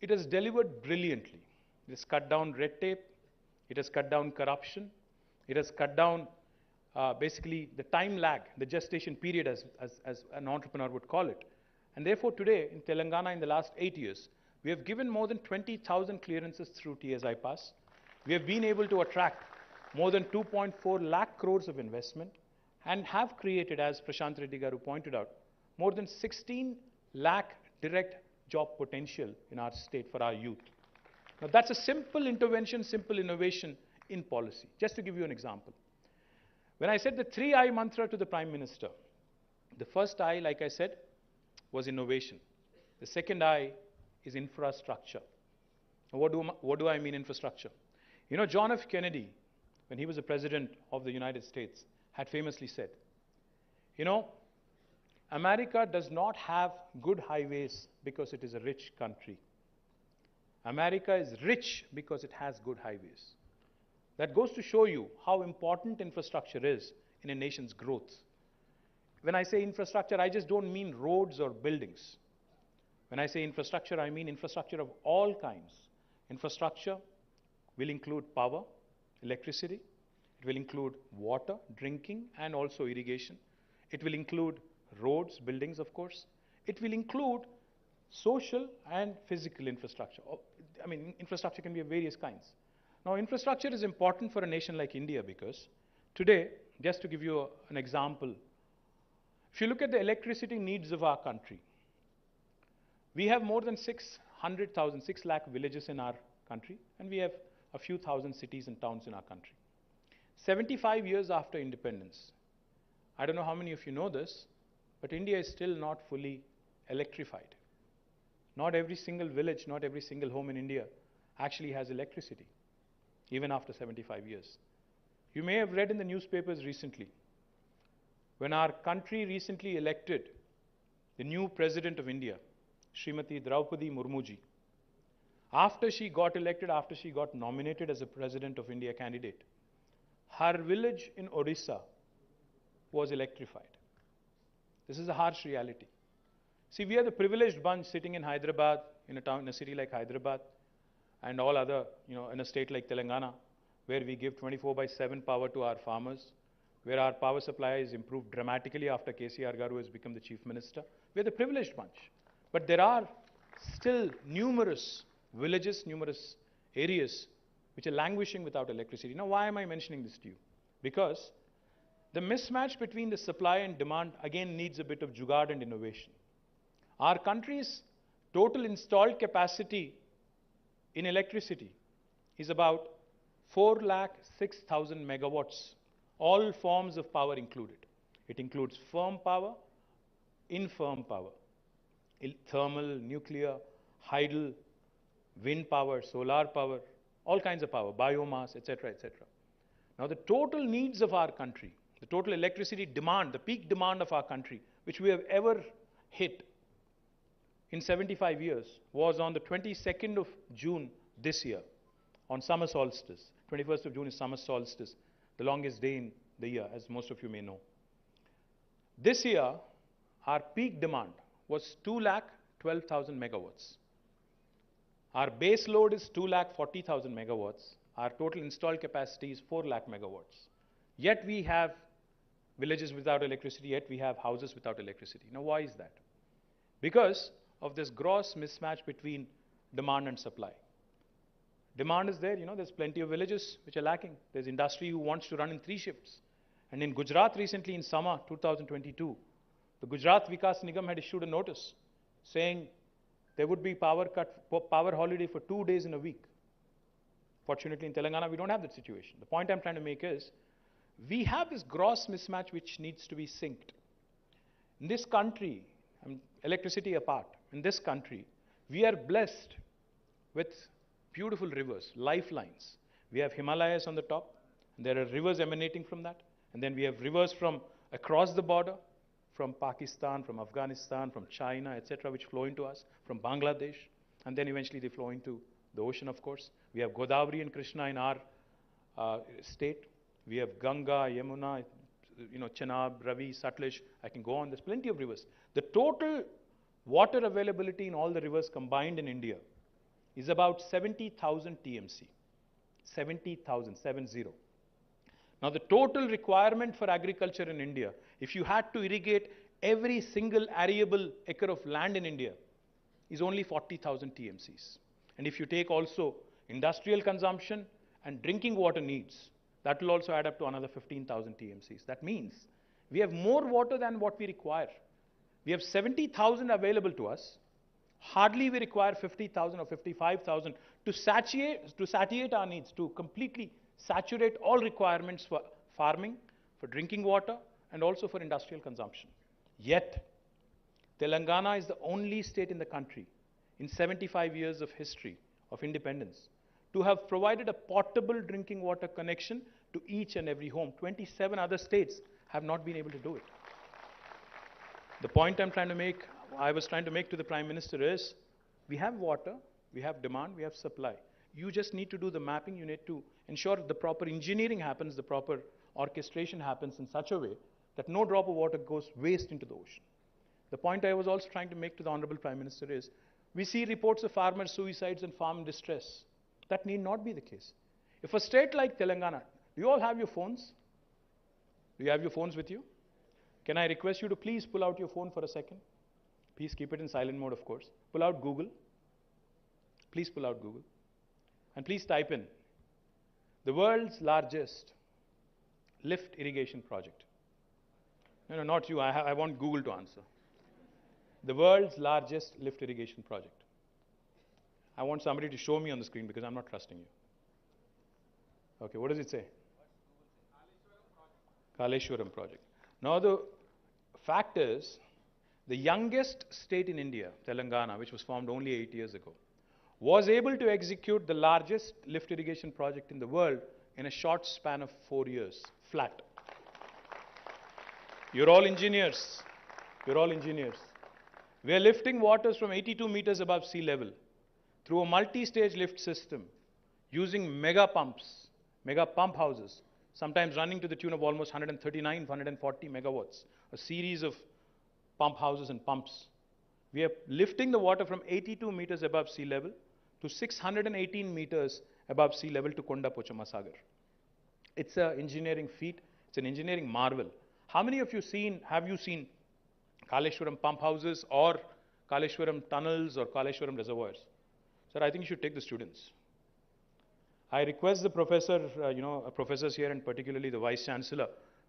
It has delivered brilliantly. It has cut down red tape, it has cut down corruption, it has cut down basically the time lag, the gestation period as an entrepreneur would call it. And therefore today in Telangana in the last 8 years, we have given more than 20,000 clearances through TS iPass. We have been able to attract more than 2.4 lakh crores of investment and have created, as Prashant Reddy Garu pointed out, more than 16 lakh direct job potential in our state for our youth. Now that's a simple intervention, simple innovation in policy. Just to give you an example. When I said the 3I mantra to the Prime Minister, the first I, like I said, was innovation. The second I is infrastructure. Now, what do I mean infrastructure? John F. Kennedy, when he was the President of the United States, had famously said, America does not have good highways because it is a rich country. America is rich because it has good highways. That goes to show you how important infrastructure is in a nation's growth. When I say infrastructure, I just don't mean roads or buildings. When I say infrastructure, I mean infrastructure of all kinds. Infrastructure will include power, electricity. It will include water, drinking, and also irrigation. It will include roads, buildings, of course. It will include social and physical infrastructure. Infrastructure can be of various kinds. Now, infrastructure is important for a nation like India because today, just to give you an example, if you look at the electricity needs of our country, we have more than 6 lakh villages in our country, and we have a few thousand cities and towns in our country. 75 years after independence, I don't know how many of you know this, but India is still not fully electrified. Not every single village, not every single home in India actually has electricity, even after 75 years. You may have read in the newspapers recently, when our country recently elected the new President of India, Srimati Draupadi Murmuji. After she got elected, after she got nominated as a President of India candidate, her village in Odisha was electrified. This is a harsh reality. See, we are the privileged bunch sitting in Hyderabad, in a city like Hyderabad, and all other, in a state like Telangana, where we give 24/7 power to our farmers, where our power supply is improved dramatically after KTR Garu has become the Chief Minister. We are the privileged bunch. But there are still numerous villages, numerous areas which are languishing without electricity. Now, why am I mentioning this to you? Because the mismatch between the supply and demand again needs a bit of jugaad and innovation. Our country's total installed capacity in electricity is about 4,06,000 megawatts, all forms of power included. It includes firm power, infirm power, thermal, nuclear, hydel, wind power, solar power, all kinds of power, biomass, etc., etc. Now, the total needs of our country, the total electricity demand, the peak demand of our country, which we have ever hit in 75 years, was on the 22nd of June this year, on summer solstice. 21st of June is summer solstice, the longest day in the year, as most of you may know. This year, our peak demand was 2,12,000 megawatts. Our base load is 2,40,000 megawatts. Our total installed capacity is 4 lakh megawatts. Yet we have villages without electricity, yet we have houses without electricity. Now, why is that? Because of this gross mismatch between demand and supply. Demand is there, there's plenty of villages which are lacking. There's industry who wants to run in 3 shifts. And in Gujarat recently, in summer 2022, the Gujarat Vikas Nigam had issued a notice saying there would be power holiday for 2 days in a week. Fortunately, in Telangana, we don't have that situation. The point I'm trying to make is, we have this gross mismatch which needs to be synced. In this country, electricity apart, in this country, we are blessed with beautiful rivers, lifelines. We have Himalayas on the top, and there are rivers emanating from that. And then we have rivers from across the border, from Pakistan, from Afghanistan, from China, etc., which flow into us, from Bangladesh, and then eventually they flow into the ocean, of course. We have Godavari and Krishna in our state. We have Ganga, Yamuna, Chenab, Ravi, Satluj. I can go on. There's plenty of rivers. The total water availability in all the rivers combined in India is about 70,000 TMC. 70,000, 70. Now, the total requirement for agriculture in India, if you had to irrigate every single arable acre of land in India, is only 40,000 TMCs. And if you take also industrial consumption and drinking water needs, that will also add up to another 15,000 TMCs. That means we have more water than what we require. We have 70,000 available to us. Hardly we require 50,000 or 55,000 to satiate our needs, to completely saturate all requirements for farming, for drinking water, and also for industrial consumption. Yet, Telangana is the only state in the country, in 75 years of history of independence, to have provided a potable drinking water connection to each and every home. 27 other states have not been able to do it. The point I was trying to make to the Prime Minister is, we have water, we have demand, we have supply. You just need to do the mapping. You need to ensure the proper engineering happens, the proper orchestration happens in such a way that no drop of water goes waste into the ocean. The point I was also trying to make to the Honorable Prime Minister is, we see reports of farmer suicides and farm distress. That need not be the case. If a state like Telangana, do you all have your phones? Do you have your phones with you? Can I request you to please pull out your phone for a second? Please keep it in silent mode, of course. Pull out Google. Please pull out Google. And please type in the world's largest lift irrigation project. No, not you. I want Google to answer. The world's largest lift irrigation project. I want somebody to show me on the screen because I'm not trusting you. Okay, what does it say? Kaleshwaram project. Now the fact is, the youngest state in India, Telangana, which was formed only 8 years ago, was able to execute the largest lift irrigation project in the world in a short span of 4 years, flat. You're all engineers. You're all engineers. We are lifting waters from 82 meters above sea level through a multi-stage lift system using mega pumps, mega pump houses, sometimes running to the tune of almost 139, 140 megawatts, a series of pump houses and pumps. We are lifting the water from 82 meters above sea level to 618 meters above sea level to Konda Pochama Sagar. It's an engineering feat. It's an engineering marvel. How many of you have you seen Kaleshwaram pump houses or Kaleshwaram tunnels or Kaleshwaram reservoirs? Sir, I think you should take the students. I request the professor, professors here and particularly the Vice Chancellor,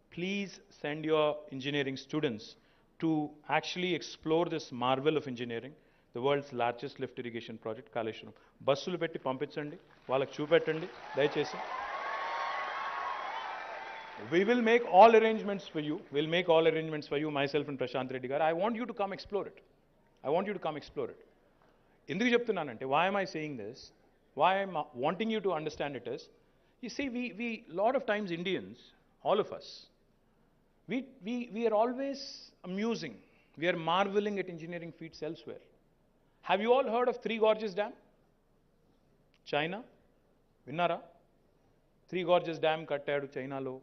please send your engineering students to actually explore this marvel of engineering, the world's largest lift irrigation project, Kaleshwaram. Basulu petti pampinchandi, vallaku chupettandi, dayachesi. We will make all arrangements for you. We'll make all arrangements for you, myself and Prashant Reddy Garu. I want you to come explore it. I want you to come explore it. Enduku cheptunnanante, why am I saying this? Why I'm wanting you to understand it is, you see, we lot of times Indians, all of us, we are always amusing. We are marveling at engineering feats elsewhere. Have you all heard of Three Gorges Dam? China? Vinnara? Three Gorges Dam kattadu China lo.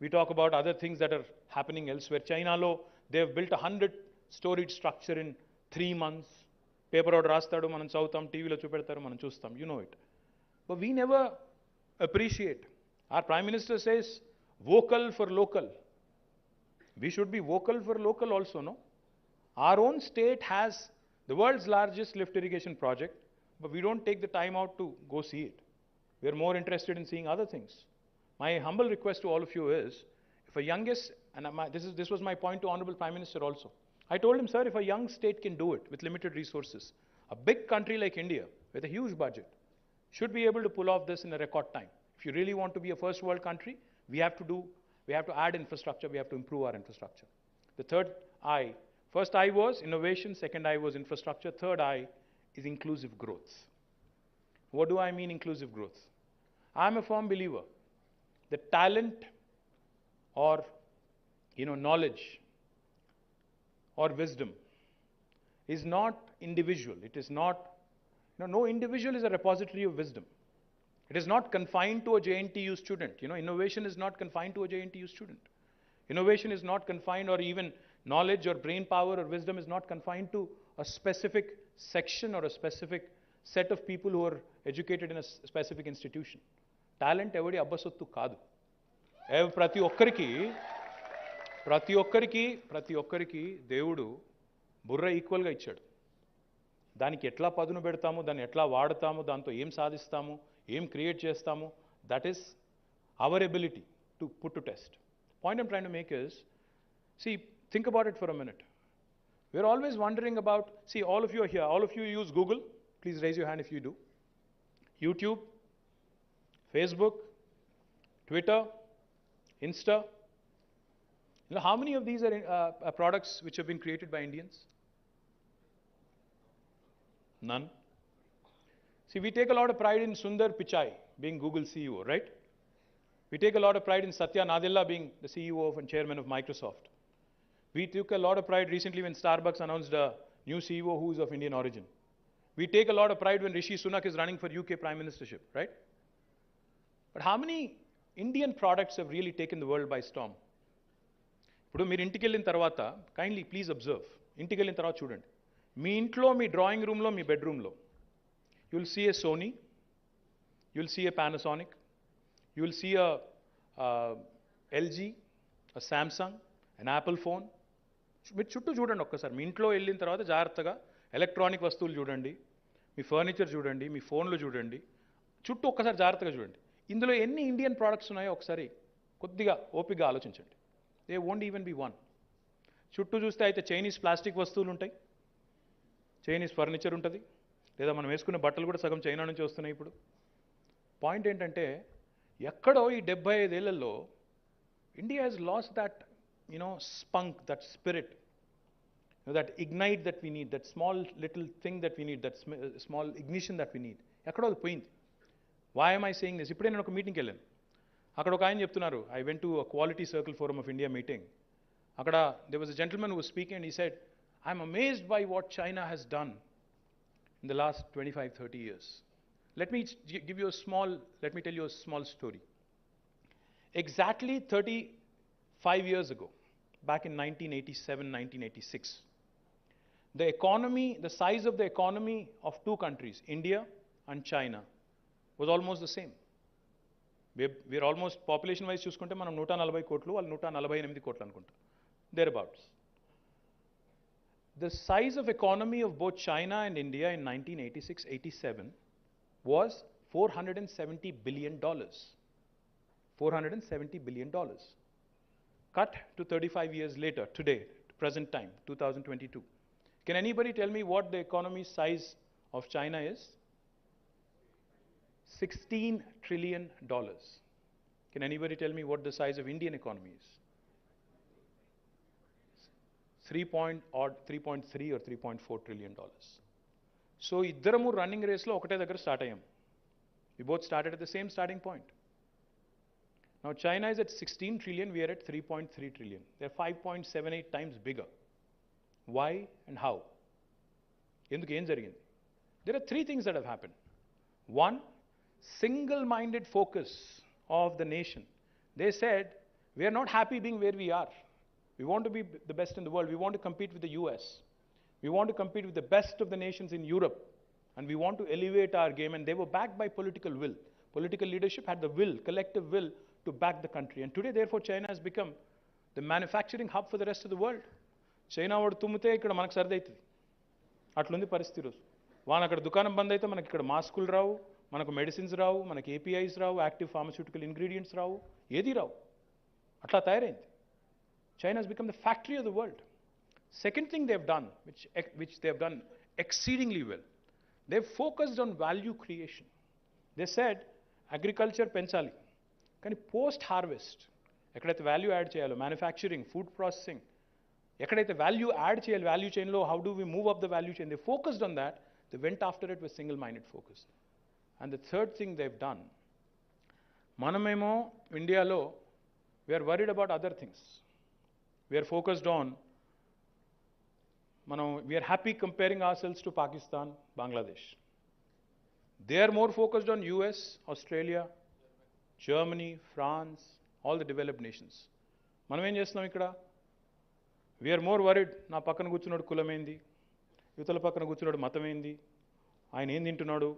We talk about other things that are happening elsewhere. China lo, they have built a 100-storied structure in 3 months. Paper out rastadu, manam chautam, TV lo chupettaru, manam chustam. You know it. But we never appreciate. Our Prime Minister says, vocal for local. We should be vocal for local also, no? Our own state has the world's largest lift irrigation project, but we don't take the time out to go see it. We are more interested in seeing other things. My humble request to all of you is, if a youngest, and this was my point to Honorable Prime Minister also. I told him, sir, if a young state can do it with limited resources, a big country like India with a huge budget should be able to pull off this in a record time. If you really want to be a first world country, we have to add infrastructure, we have to improve our infrastructure. The third I, first I was innovation, second I was infrastructure, third I is inclusive growth. What do I mean inclusive growth? I'm a firm believer that talent or knowledge or wisdom is not individual. It is not, no individual is a repository of wisdom. It is not confined to a JNTU student. Innovation is not confined to a JNTU student. Innovation is not confined, or even knowledge or brain power or wisdom is not confined to a specific section or a specific set of people who are educated in a specific institution. Talent evadi abbasottu kaadu. ప్రతి ఒక్కరికి దేవుడు బుర్ర ఈక్వల్గా ఇచ్చాడు. దానికి ఎట్లా పదును పెడతాము, దాన్ని ఎట్లా వాడతాము, దాంతో ఏం సాధిస్తాము, ఏం క్రియేట్ చేస్తాము, that is our ability to put to test. Point I'm trying to make is, see, think about it for a minute. We're always wondering about, see, all of you are here, all of you use Google. Please raise your hand if you do. YouTube, Facebook, Twitter, Insta. How many of these are products which have been created by Indians? None. See, we take a lot of pride in Sundar Pichai being Google CEO, right? We take a lot of pride in Satya Nadella being the CEO and chairman of Microsoft. We took a lot of pride recently when Starbucks announced a new CEO who is of Indian origin. We take a lot of pride when Rishi Sunak is running for UK Prime Ministership, right? But how many Indian products have really taken the world by storm? ఇప్పుడు మీరు ఇంటికి వెళ్ళిన తర్వాత kindly please observe, ఇంటికి వెళ్ళిన తర్వాత చూడండి, మీ ఇంట్లో, మీ డ్రాయింగ్ రూమ్లో, మీ బెడ్రూమ్లో you will see a Sony, you will see a Panasonic, you will see LG, Samsung, an Apple phone. మీరు చుట్టూ చూడండి ఒక్కసారి. మీ ఇంట్లో వెళ్ళిన తర్వాత జాగ్రత్తగా ఎలక్ట్రానిక్ వస్తువులు చూడండి, మీ ఫర్నిచర్ చూడండి, మీ ఫోన్లు చూడండి, చుట్టూ ఒక్కసారి జాగ్రత్తగా చూడండి. ఇందులో ఎన్ని ఇండియన్ ప్రోడక్ట్స్ ఉన్నాయో ఒకసారి కొద్దిగా ఓపికగా ఆలోచించండి. They won't even be one. చుట్టూ చూస్తే అయితే చైనీస్ ప్లాస్టిక్ వస్తువులు ఉంటాయి, చైనీస్ ఫర్నిచర్ ఉంటుంది, లేదా మనం వేసుకునే బట్టలు కూడా సగం చైనా నుంచి వస్తున్నాయి ఇప్పుడు. పాయింట్ ఏంటంటే ఎక్కడో ఈ 75 ఏళ్లలో India has lost that spunk, that spirit, that ignite that we need, that small little thing that we need, that small ignition that we need. ఎక్కడో అది పోయింది. Why am I saying this? ఇప్పుడే నేను ఒక మీటింగ్కి వెళ్ళాను. అక్కడ ఒక ఆయన చెప్తున్నారు, I went to a Quality Circle Forum of India meeting. అక్కడ there was a gentleman who was speaking and he said, I'm amazed by what China has done in the last 25-30 years. Let me tell you a small story. Exactly 35 years ago, back in 1987-1986, the size of the economy of two countries, India and China, was almost the same. We're almost, population wise చూసుకుంటే మనం 140 కోట్లు, వాళ్ళు 148 కోట్లు అనుకుంటా, thereabouts. The size of economy of both China and India in 1986-87 was $470 billion. $470 billion. Cut to 35 years later, today, present time, 2022. Can anybody tell me what the economy size of China is? $16 trillion. Can anybody tell me what the size of Indian economy is? 3.3 or 3.4 trillion dollars. So iddaramu running race lo okate daggara start ayyam. We both started at the same starting point. Now China is at 16 trillion, we are at 3.3 trillion. They are 5.78 times bigger. Why and how? Enduku em jarigindi? There are three things that have happened. One, single-minded focus of the nation. They said, we are not happy being where we are. We want to be the best in the world. We want to compete with the US. We want to compete with the best of the nations in Europe. And we want to elevate our game. And they were backed by political will. Political leadership had the will, collective will, to back the country. And today, therefore, China has become the manufacturing hub for the rest of the world. China వాడు తుమ్మితే ఇక్కడ మనకు సర్ది అవుతుంది. అట్లుంది పరిస్థితి రోజు. వాన అక్కడ దుకాణం బంద్ అయితే మనకి ఇక్కడ మాస్కులు రావు, మనకు మెడిసిన్స్ రావు, మనకి APIs రావు, యాక్టివ్ ఫార్మస్యూటికల్ ఇంగ్రీడియంట్స్ రావు, ఏది రావు. అట్లా తయారైంది. China has become the factory of the world. Second thing they've done, which they've done exceedingly well, they've focused on value creation. They said, agriculture పెంచాలి, కానీ పోస్ట్ హార్వెస్ట్ ఎక్కడైతే value add చేయాలో, manufacturing, food processing, ఎక్కడైతే value add చేయాలి value చైన్లో, how do we move up the value chain, they focused on that, they went after it with single minded focus. And the third thing they've done, మనమేమో ఇండియాలో we're worried about other things. We're focused on, we're happy comparing ourselves to Pakistan, Bangladesh. They are more focused on US, Australia, Germany, France, all the developed nations. మనం ఏం చేస్తున్నాం ఇక్కడ? We are more worried, నా పక్కన కూర్చున్నాడు కులమేంది, యువతల పక్కన కూర్చున్నాడు మతమేంది, ఆయన ఏం తింటున్నాడు,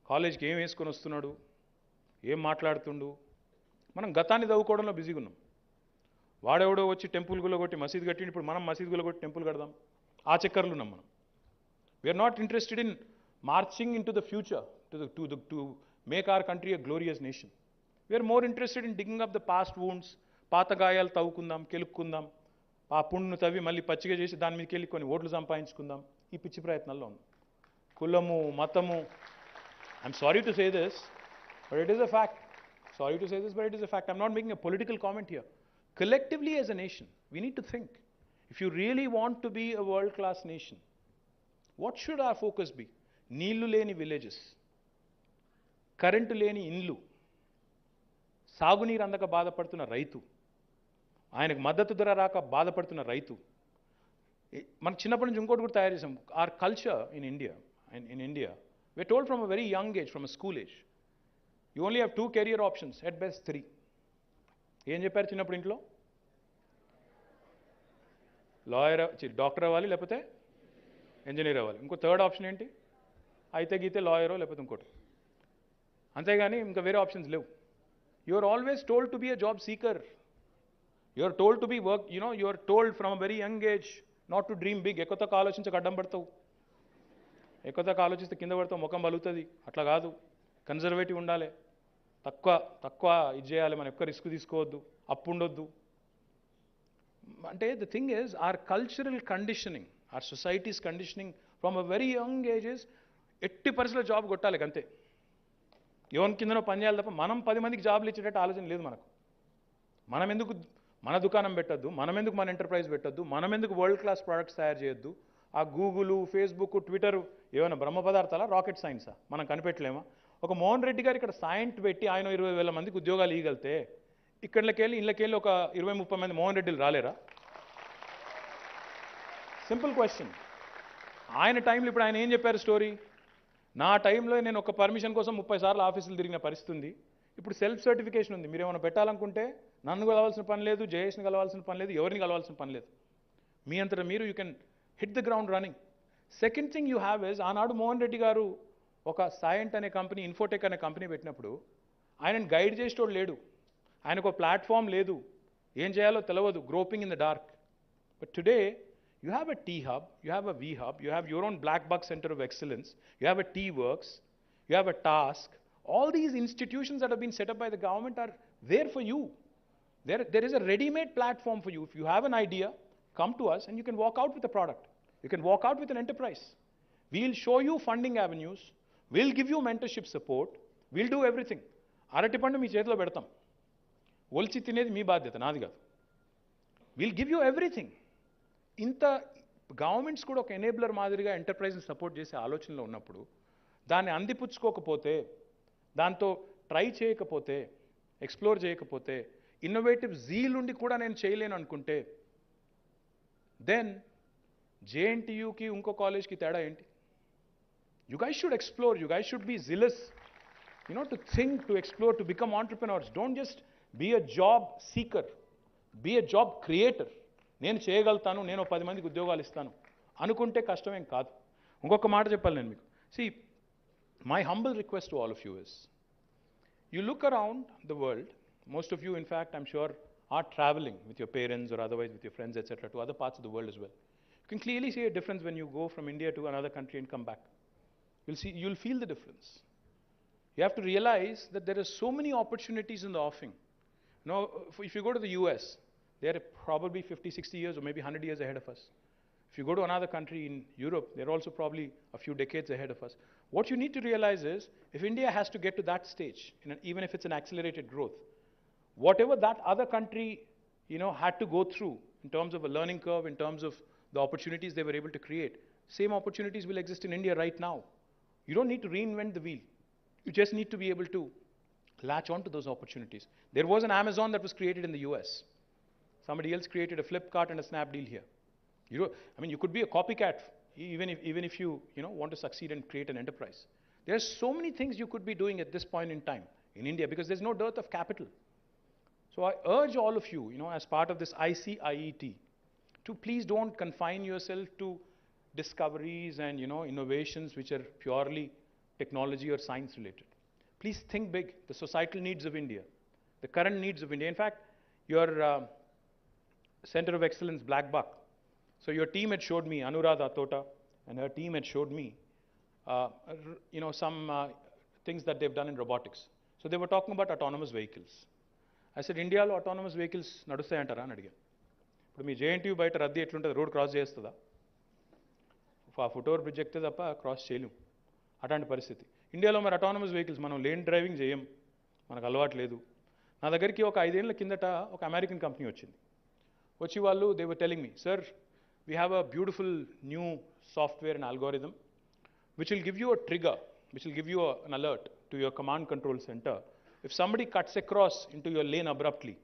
కాలేజ్కి ఏం వేసుకొని వస్తున్నాడు, ఏం మాట్లాడుతుండు. మనం గతాన్ని చదువుకోవడంలో బిజీగా ఉన్నాం. వాడెవడో వచ్చి టెంపుల్ గులగొట్టి మసీదు కట్టిండు, ఇప్పుడు మనం మసీదు గులగొట్టి టెంపుల్ కడదాం, ఆ చక్కర్లు ఉన్నాం మనం. We're not interested in marching in to the future, to make our country a glorious nation. We're more interested in digging up the past wounds. పాత గాయాలు తవ్వుకుందాం, కెలుక్కుందాం, ఆ పుండును తవ్వి మళ్ళీ పచ్చిగా చేసి దాని మీదకి వెళ్ళి కొన్ని ఓట్లు సంపాదించుకుందాం. ఈ పిచ్చి ప్రయత్నాల్లో ఉన్నాం. కులము, మతము, I'm sorry to say this, but it is a fact. Sorry to say this, but it is a fact. I'm not making a political comment here. Collectively as a nation, we need to think. If you really want to be a world-class nation, what should our focus be? Neelu leni villages, current leni inlu, సాగునీరు అందక బాధపడుతున్న రైతు, ఆయనకు మద్దతు ధర రాక బాధపడుతున్న రైతు. మన చిన్నప్పటి నుంచి ఇంకోటి కూడా తయారు చేసాం. Our culture in India, we're told from a very young age, from a school age, you only have 2 career options, at best 3. ఏం చెప్పారు చిన్నప్పుడు ఇంట్లో? లాయర్, డాక్టర్ అవ్వాలి, లేకపోతే ఇంజనీర్ అవ్వాలి. ఇంకో థర్డ్ ఆప్షన్ ఏంటి? అయితే గీతే లాయరో లేకపోతే ఇంకోటి. అంతేగాని ఇంకా వేరే ఆప్షన్స్ లేవు. You are always told to be a job seeker. You are told to be work, you are told from a very young age not to dream big. ఎక్కువ తక్కువ ఆలోచించక అడ్డం పడతావు, ఎక్కువ తక్కువ ఆలోచిస్తే కింద పడతావు, ముఖం బలుగుతుంది. అట్లా కాదు, కన్జర్వేటివ్ ఉండాలి, తక్కువ ఇది చేయాలి, మనం ఎక్కువ రిస్క్ తీసుకోవద్దు, అప్పు ఉండొద్దు. అంటే the thing is, our cultural conditioning, our society's conditioning from a very young age is ఎట్టి పరిస్థితుల్లో జాబ్ కొట్టాలి అంతే. ఎవరి కిందనో పని చేయాలి తప్ప మనం 10 మందికి జాబ్లు ఇచ్చేటట్టు ఆలోచన లేదు మనకు. మనం ఎందుకు మన దుకాణం పెట్టద్దు, మనం ఎందుకు మన ఎంటర్ప్రైజ్ పెట్టద్దు, మనం ఎందుకు వరల్డ్ క్లాస్ ప్రోడక్ట్స్ తయారు చేయొద్దు? ఆ గూగుల్, ఫేస్బుక్, ట్విట్టర్ ఏమైనా బ్రహ్మ పదార్థాలా, రాకెట్ సైన్సా? మనం కనిపెట్టలేమా? ఒక మోహన్ రెడ్డి గారు ఇక్కడ సైంట్ పెట్టి ఆయన 20,000 మందికి ఉద్యోగాలు ఇవ్వగలితే ఇళ్ళకెళ్ళి ఒక 20-30 మంది మోహన్ రెడ్డిలు రాలేరా? Simple question. ఆయన టైంలో ఇప్పుడు ఆయన ఏం చెప్పారు స్టోరీ? నా టైంలో నేను ఒక పర్మిషన్ కోసం 30 సార్లు ఆఫీసులు తిరిగిన పరిస్థితి ఉంది. ఇప్పుడు సెల్ఫ్ సర్టిఫికేషన్ ఉంది. మీరు ఏమైనా పెట్టాలనుకుంటే నన్ను కలవాల్సిన పని లేదు, జయేష్ని కలవాల్సిన పని లేదు, ఎవరిని కలవాల్సిన పని లేదు. మీ అంతటా మీరు you can hit the ground running. Second thing you have is, ఆనాడు మోహన్ రెడ్డి గారు ఒక సైంట్ అనే కంపెనీ, ఇన్ఫోటెక్ అనే కంపెనీ పెట్టినప్పుడు ఆయనను గైడ్ చేసేటోడు లేడు, ఆయనకు ఒక ప్లాట్ఫామ్ లేదు, ఏం చేయాలో తెలియదు, groping in the dark. But today you have a T hub, you have a V hub, you have your own black box center of excellence, you have a T works, you have a task. All these institutions that have been set up by the government are there for you. There is a ready-made platform for you. If you have an idea, come to us and you can walk out with a product. You can walk out with an enterprise. We'll show you funding avenues, we'll give you mentorship support, we'll do everything. Arati pandu mee chethilo pedtam, olchi tinedi mee baadhyata, naadi kaadu. We'll give you everything. ఇంత governments కూడా ఒక enabler మాదిరిగా ఎంటర్ప్రైజ్ని support చేసే ఆలోచనలో ఉన్నప్పుడు దాన్ని అందిపుచ్చుకోకపోతే, దాంతో try చేయకపోతే, ఎక్స్ప్లోర్ చేయకపోతే, ఇన్నోవేటివ్ జీల్ ఉండి కూడా నేను చేయలేను అనుకుంటే, దెన్ జేఎన్టీయూకి ఇంకో కాలేజ్కి తేడా ఏంటి? You guys should explore, you guys should be jealous, to think, to explore, to become entrepreneurs. Don't just be a job seeker, be a job creator. నేను చేయగలుగుతాను, నేను 10 మందికి ఉద్యోగాలు ఇస్తాను అనుకుంటే కష్టమేం కాదు. ఇంకొక మాట చెప్పాలి నేను మీకు. See, my humble request to all of you is, you look around the world, most of you in fact I'm sure are traveling with your parents or otherwise with your friends etc. to other parts of the world as well. You can clearly see a difference when you go from India to another country and come back. You'll feel the difference. You have to realize that there are so many opportunities in the offing. If you go to the US, they're probably 50, 60 years or maybe 100 years ahead of us. If you go to another country in Europe, they're also probably a few decades ahead of us. What you need to realize is, if India has to get to that stage, even if it's an accelerated growth, whatever that other country, had to go through in terms of a learning curve, in terms of the opportunities they were able to create, same opportunities will exist in India right now. You don't need to reinvent the wheel. You just need to be able to latch on to those opportunities. There was an Amazon that was created in the US. Somebody else created a Flipkart and a Snapdeal here. You could be a copycat even if you want to succeed and create an enterprise. There are so many things you could be doing at this point in time in India because there's no dearth of capital. So I urge all of you, as part of this ICIET, to please don't confine yourself to discoveries and innovations which are purely technology or science related. Please think big. The societal needs of India, the current needs of India. In fact, your Center of Excellence, Black Buck. So your team had showed me, Anuradha Tota and her team had showed me, some things that they've done in robotics. So they were talking about autonomous vehicles. I said, India lo autonomous vehicles nadustayantara ani adiga. Ippudu mee JNTU bayata raddi etluntadi, road cross chestada? Footover bridge ekte tappa cross cheyalem. Atanti పరిస్థితి. ఇండియాలో మరి autonomous vehicles మనం lane driving చేయం, మనకు అలవాటు లేదు. నా దగ్గరికి ఒక 5 ఏళ్ల కిందట ఒక అమెరికన్ కంపెనీ వచ్చింది. వచ్చి వాళ్ళు they were telling me, sir, we have a beautiful new software and algorithm which will give you a trigger, which will give you an alert to your command control center if somebody cuts across into your lane abruptly.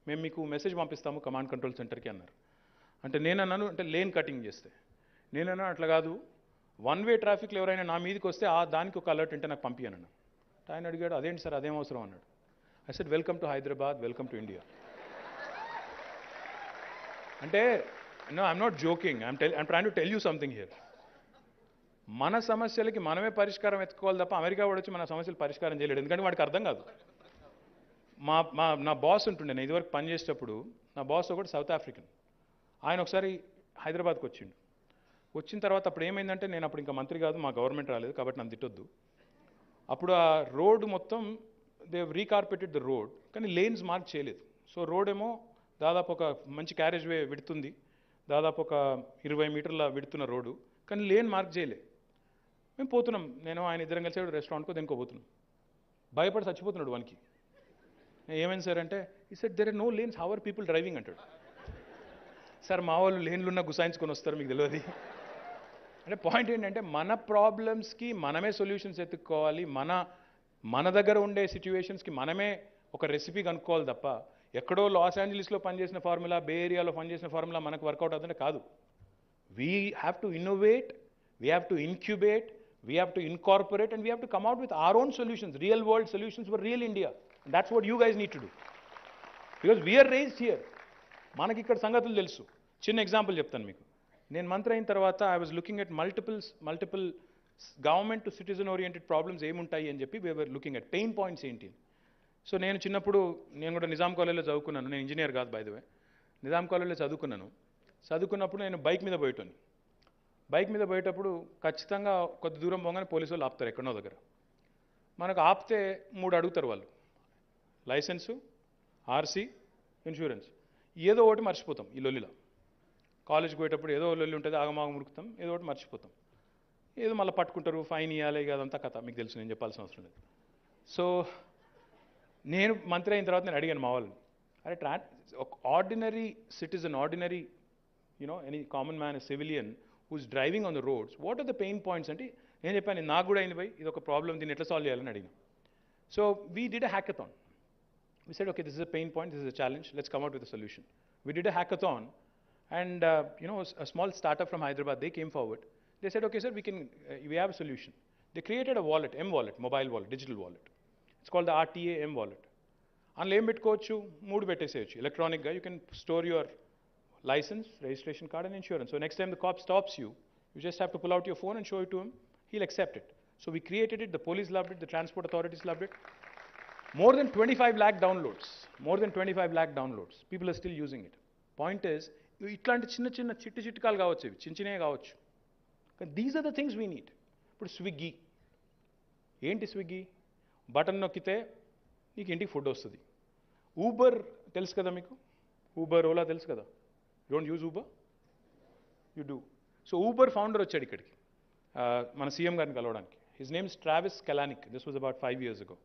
మేము మీకు message పంపిస్తాము command control సెంటర్కి అన్నారు. అంటే నేనన్నాను, అంటే lane cutting చేస్తే నేనన్నా అట్లా కాదు, 1 వే ట్రాఫిక్లో ఎవరైనా నా మీదకి వస్తే దానికి ఒక అలర్ట్ అంటే నాకు పంపించాను. ఆయన అడిగాడు, అదేంటి సార్ అదేం అవసరం అన్నాడు. I said, welcome to Hyderabad, welcome to India. అంటే I'm not joking, I'm trying to tell you something here. మన సమస్యలకి మనమే పరిష్కారం ఎత్తుకోవాలి తప్ప అమెరికా వాడు వచ్చి మన సమస్యలు పరిష్కారం చేయలేడు, ఎందుకంటే వాడికి అర్థం కాదు. నా బాస్ ఉంటుండే, నేను ఇదివరకు పనిచేసేటప్పుడు నా బాస్ ఒకటి సౌత్ ఆఫ్రికన్. ఆయన ఒకసారి హైదరాబాద్కి వచ్చిండు. వచ్చిన తర్వాత అప్పుడు ఏమైందంటే, నేను అప్పుడు ఇంకా మంత్రి కాదు, మా గవర్నమెంట్ రాలేదు కాబట్టి నన్ను తిట్టొద్దు. అప్పుడు ఆ రోడ్ మొత్తం దే రీకార్పెటెడ్ ద రోడ్, కానీ లేన్స్ మార్క్ చేయలేదు. సో రోడ్ ఏమో దాదాపు ఒక మంచి క్యారేజ్ వే విడుతుంది, దాదాపు ఒక 20 మీటర్ల విడుతున్న రోడ్డు, కానీ లేన్ మార్క్ చేయలే. మేము పోతున్నాం, నేను ఆయన ఇద్దరం కలిసి రెస్టారెంట్కో దేనికో పోతున్నాం. భయపడి చచ్చిపోతున్నాడు వానికి. ఏమైంది సార్ అంటే, he said there are no lanes, how are people driving అంటాడు. సార్ మా వాళ్ళు లేన్లు ఉన్న గుసాయించుకొని వస్తారు, మీకు తెలియదు. అంటే పాయింట్ ఏంటంటే మన ప్రాబ్లమ్స్కి మనమే సొల్యూషన్స్ ఎత్తుక్కోవాలి. మన దగ్గర ఉండే సిచ్యువేషన్స్కి మనమే ఒక రెసిపీ కనుక్కోవాలి తప్ప ఎక్కడో లాస్ ఏంజలీస్లో పనిచేసిన ఫార్ములా, బే ఏరియాలో పనిచేసిన ఫార్ములా మనకు వర్కౌట్ అవుతుందంటే కాదు. We have to innovate, we have to incubate, we have to incorporate, and we have to come out with our own solutions, real world solutions for real India. And that's what you guys need to do. Because we are raised here. మనకి ఇక్కడ సంగతులు తెలుసు. చిన్న example చెప్తాను మీకు. నేను మంత్రి అయిన తర్వాత I was looking at multiple government to citizen oriented problems ఏముంటాయి అని చెప్పి we were looking at pain points ఏంటి. సో నేను చిన్నప్పుడు నేను కూడా నిజాం కాలేజ్లో చదువుకున్నాను. నేను ఇంజనీర్ కాదు బై ద వే. నిజాం కాలేజ్లో చదువుకున్నప్పుడు నేను బైక్ మీద పోయేటోని. బైక్ మీద పోయేటప్పుడు ఖచ్చితంగా కొద్ది దూరం పోగానే పోలీసు వాళ్ళు ఆపుతారు ఎక్కడో దగ్గర. మనకు ఆపితే 3 అడుగుతారు వాళ్ళు, లైసెన్సు, ఆర్సీ, ఇన్సూరెన్స్. ఏదో ఒకటి మర్చిపోతాం ఈ లొల్లిలో. కాలేజ్కి పోయేటప్పుడు ఏదో లొల్లి ఉంటుంది, ఆగమాగం ఉరుకుతాం, ఏదో ఒకటి మర్చిపోతాం, ఏదో మళ్ళీ పట్టుకుంటారు, ఫైన్ ఇవ్వాలి, అదంతా కథ మీకు తెలుసు, నేను చెప్పాల్సిన అవసరం లేదు. సో నేను మంత్రి అయిన తర్వాత నేను అడిగాను మా వాళ్ళని, అరే ordinary citizen, ordinary any common man, civilian who's driving on the roads, what are the pain points అంటే నేను చెప్పాను, నాకు కూడా అయింది భయ్, ఇది ఒక ప్రాబ్లం, దీన్ని ఎట్లా సాల్వ్ చేయాలని అడిగాను. So we did a hackathon. We said, okay, this is a pain point, this is a challenge, let's come out with a solution. We did a hackathon, and a small startup from Hyderabad, they came forward. They said, okay sir, we have a solution. They created a wallet, M wallet, mobile wallet, digital wallet. It's called the RTA M wallet. అందులో ఏం పెట్టుకోవచ్చు, 3 పెట్టేసేయచ్చు ఎలక్ట్రానిక్గా. You can store your license, registration card, and insurance. So next time the cop stops you, you just have to pull out your phone and show it to him. He'll accept it. So we created it, the police loved it, the transport authorities loved it. More than 25 lakh downloads. More than 25 lakh downloads. People are still using it. Point is, ఇట్లాంటి చిన్న చిట్టికాలు కావచ్చు, ఇవి చిన్ననే కావచ్చు. These are the things we need. ఇప్పుడు Swiggy ఏంటి, Swiggy button నొక్కితే నీకు ఇంటికి ఫుడ్ వస్తుంది. ఊబర్ తెలుసు కదా మీకు, ఊబర్, ఓలా తెలుసు కదా. You don't use Uber? You do. So Uber founder వచ్చాడు ఇక్కడికి మన సీఎం గారిని కలవడానికి. His name is Travis Kalanick. This was about 5 years ago.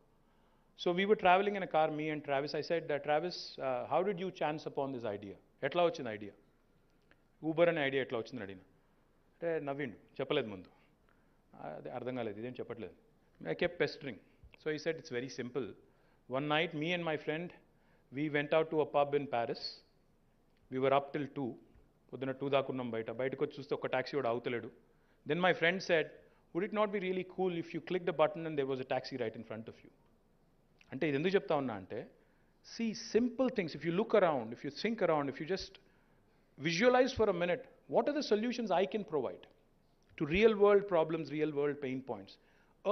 So we were traveling in a car, me and Travis. I said, Travis, how did you chance upon this idea? ఎట్లా వచ్చింది idea, Uber అనే idea ఎట్లా వచ్చిందని అడిగిన. అంటే నవ్విండు, చెప్పలేదు ముందు, అదే అర్థం కాలేదు, ఇదేం చెప్పట్లేదు. I kept pestering. So he said, it's very simple. One night, me and my friend, we went out to a pub in Paris. We were up till 2. పొద్దున 2 దాకా ఉన్నాం బయటకు వచ్చి చూస్తే ఒక టాక్సీ కూడా అవుతలేడు. Then my friend said, would it not be really cool if you clicked a button and there was a taxi right in front of you? అంటే ఇది ఎందుకు చెప్తా ఉన్నా అంటే, see simple things, if you look around, if you think around, if you just visualize for a minute, what are the solutions I can provide to real world problems, real world pain points.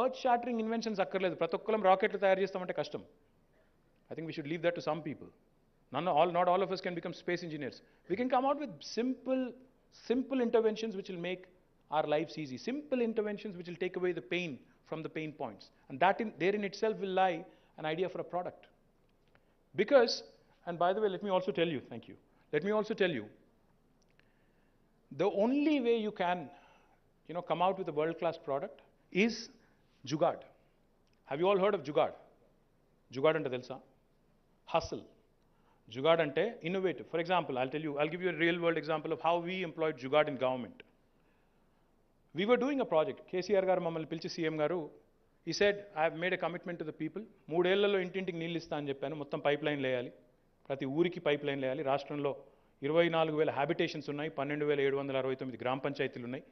Earth shattering inventions అక్కర్లేదు, ప్రతి ఒక్కరం రాకెట్లు తయారు చేస్తామంటే కష్టం. I think we should leave that to some people. Not all of us can become space engineers. We can come out with simple interventions which will make our lives easy. Simple interventions which will take away the pain from the pain points. And there in itself will lie an idea for a product. Because, and by the way, let me also tell you, thank you. Let me also tell you, the only way you can, come out with a world-class product is Jugaad. Have you all heard of Jugaad? Jugaad ante telusa? Hustle. Jugaad ante innovative. For example, I'll give you a real world example of how we employed Jugaad in government. We were doing a project. KCR garu mammalni pilchi CM garu, he said, I have made a commitment to the people. 3 ఏళ్లలో ఇంటింటికి నీళ్ళు ఇస్తా అని చెప్పాను. మొత్తం pipe line వేయాలి, ప్రతి ఊరికి పైప్ లైన్ వేయాలి. రాష్ట్రంలో 24,000 హ్యాబిటేషన్స్ ఉన్నాయి, 12,769 గ్రామ పంచాయతీలు ఉన్నాయి,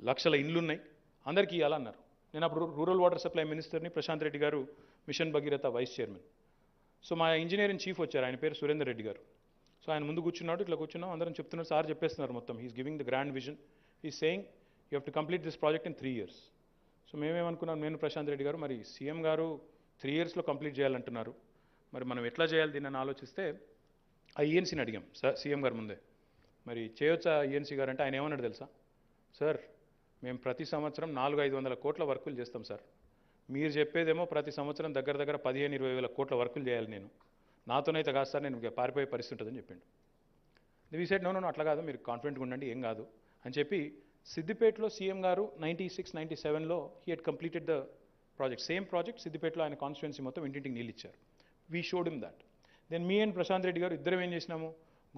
లక్షల ఇండ్లు ఉన్నాయి, అందరికీ ఇవ్వాలన్నారు. నేను అప్పుడు రూరల్ వాటర్ సప్లై మినిస్టర్ని, ప్రశాంత్ రెడ్డి గారు mission Bhagiratha vice chairman. So మా ఇంజనీరింగ్ చీఫ్ వచ్చారు, ఆయన పేరు సురేందర్ రెడ్డి గారు. సో ఆయన ముందు కూర్చున్నాడు, ఇట్లా కూర్చున్నాం, అందరం చెప్తున్నారు, సార్ చెప్పేస్తున్నారు మొత్తం. He's giving the grand vision. He's saying you have to complete this project in 3 years. So మేమేమనుకున్నాం, నేను ప్రశాంత్ రెడ్డి గారు, మరి సీఎం గారు 3 yearsలో కంప్లీట్ చేయాలంటున్నారు, మరి మనం ఎట్లా చేయాలి దీన్ని అని ఆలోచిస్తే ఆ ఈఎన్సీని అడిగాం సార్ సీఎం గారు ముందే, మరి చేయొచ్చా ఈఎన్సీ గారు అంటే ఆయన ఏమన్నాడు తెలుసా, సార్ మేము ప్రతి సంవత్సరం 400-500 కోట్ల వర్కులు చేస్తాం సార్, మీరు చెప్పేదేమో ప్రతి సంవత్సరం దగ్గర 15,000-20,000 వేల కోట్ల వర్కులు చేయాలి, నాతోనైతే కాదు సార్, నేను పారిపోయే పరిస్థితి ఉంటుందని చెప్పిండు. వి సెడ్ నో అట్లా కాదు, మీరు కాన్ఫిడెంట్గా ఉండండి, ఏం కాదు అని చెప్పి సిద్దిపేటలో సీఎం గారు 96, 97లో he had completed the project. Same project, సిద్దిపేటలో ఆయన కాన్స్టిట్యుయెన్సీ మొత్తం ఇంటింటికి నీళ్ళు ఇచ్చారు. We showed him that. Then me and Prashanth Reddy గారు ఇద్దరం ఏం చేసినాము,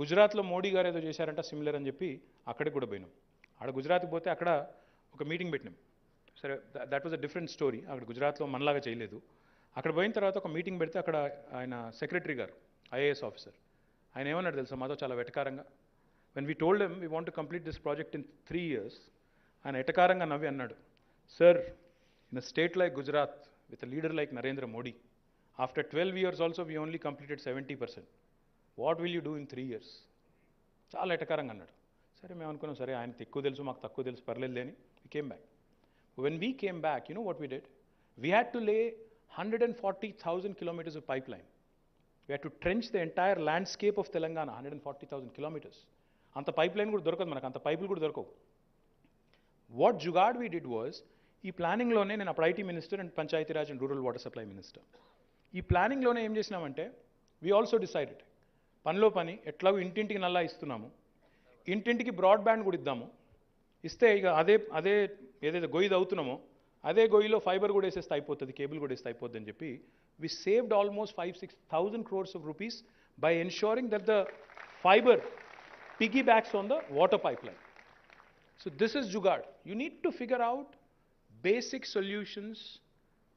గుజరాత్లో మోడీ గారు ఏదో చేశారంట సిమిలర్ అని చెప్పి అక్కడికి కూడా పోయినాం. ఆడ గుజరాత్కి పోతే అక్కడ ఒక మీటింగ్ పెట్టినాం. సరే, that was a different story. అక్కడ గుజరాత్లో మనలాగా చేయలేదు. అక్కడ పోయిన తర్వాత ఒక మీటింగ్ పెడితే అక్కడ ఆయన సెక్రటరీ గారు, ఐఏఎస్ ఆఫీసర్, ఆయన ఏమన్నాడు తెలుసా మాతో చాలా వెటకారంగా. When we told him we want to complete this project in 3 years, ఆయన ఎటకారంగా నవ్వి అన్నాడు, sir, in a state like Gujarat with a leader like Narendra Modi, after 12 years also we only completed 70%. What will you do in 3 years? చాలా ఎటకారంగా అన్నాడు. సరే, మేము అనుకున్నాం, సరే ఆయనకి ఎక్కువ తెలుసు, మాకు తక్కువ తెలుసు, పర్లేదు అని we came back. When we came back, you know what we did? We had to lay 140,000 kilometers of pipeline. We had to trench the entire landscape of Telangana, 140,000 kilometers. అంత పైప్ లైన్ కూడా దొరకదు మనకు, అంత పైపులు కూడా దొరకవు. What jugaad we did was, ఈ ప్లానింగ్లోనే, నేను అప్పుడు IT minister and Panchayati Raj and rural water supply minister, ఈ ప్లానింగ్లోనే ఏం చేసినామంటే, వీ ఆల్సో డిసైడెడ్, పనిలో పని ఎట్లాగో ఇంటింటికి నల్లా ఇస్తున్నాము, ఇంటింటికి బ్రాడ్బ్యాండ్ కూడా ఇద్దాము. ఇస్తే ఇక అదే ఏదైతే గొయ్యి అవుతున్నామో అదే గొయ్యిలో ఫైబర్ కూడా వేసేస్తే అయిపోతుంది, కేబుల్ కూడా వేస్తే అయిపోద్ది అని చెప్పి we saved almost 5,000-6,000 crores of rupees by ensuring that the fiber piggybacks on the water pipeline. So this is Jugaad. You need to figure out basic solutions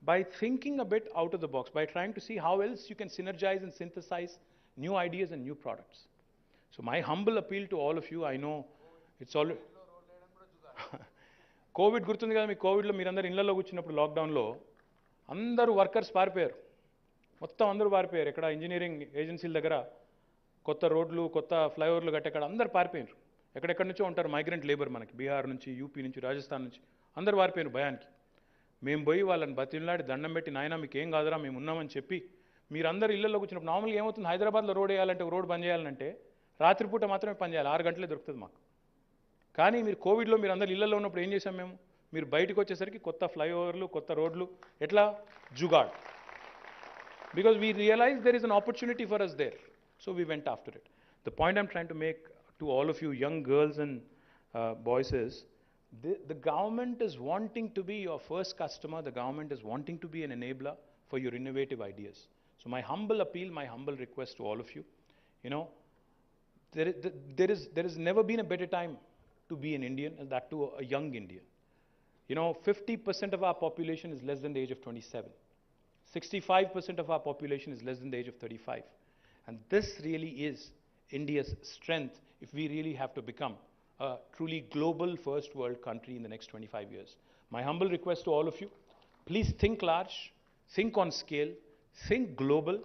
by thinking a bit out of the box, by trying to see how else you can synergize and synthesize new ideas and new products. So my humble appeal to all of you, I know it's all... Covid గుర్తుంది కదా మీకు, కోవిడ్లో మీరందరూ ఇళ్లలో కూర్చున్నప్పుడు లాక్డౌన్లో అందరూ workers పారిపోయారు, మొత్తం అందరూ పారిపోయారు. ఎక్కడ ఇంజనీరింగ్ ఏజెన్సీల దగ్గర కొత్త రోడ్లు, కొత్త ఫ్లైఓవర్లు కట్టేక్కడ అందరూ పారిపోయారు. ఎక్కడెక్కడి నుంచో ఉంటారు మైగ్రెంట్ లేబర్, మనకి బీహార్ నుంచి, యూపీ నుంచి, రాజస్థాన్ నుంచి అందరూ పారిపోయారు భయానికి. మేము పోయి వాళ్ళని బతిలాడి దండం పెట్టి, నాయన మీకు ఏం కాదురా మేము ఉన్నామని చెప్పి, మీరందరూ ఇళ్లలో కూర్చున్నప్పుడు, నార్మల్గా ఏమవుతుంది, హైదరాబాద్లో రోడ్ వేయాలంటే, రోడ్ బంద్ చేయాలంటే రాత్రిపూట మాత్రమే పని చేయాలి, 6 గంటలే దొరుకుతుంది మాకు. కానీ మీరు కోవిడ్లో మీరు అందరు ఇళ్లలో ఉన్నప్పుడు ఏం చేశాం మేము, మీరు బయటకు వచ్చేసరికి కొత్త ఫ్లైఓవర్లు, కొత్త రోడ్లు, ఎట్లా jugaad. Because we realise there is an opportunity for us there, so we went after it. The point I'm trying to make to all of you young girls and boys is, the government is wanting to be your first customer, the government is wanting to be an enabler for your innovative ideas. So my humble appeal, my humble request to all of you, you know, there has never been a better time to be an Indian, and that too a young Indian. You know, 50% of our population is less than the age of 27. 65% of our population is less than the age of 35. And this really is India's strength if we really have to become a truly global first world country in the next 25 years. My humble request to all of you, please think large, think on scale, think global.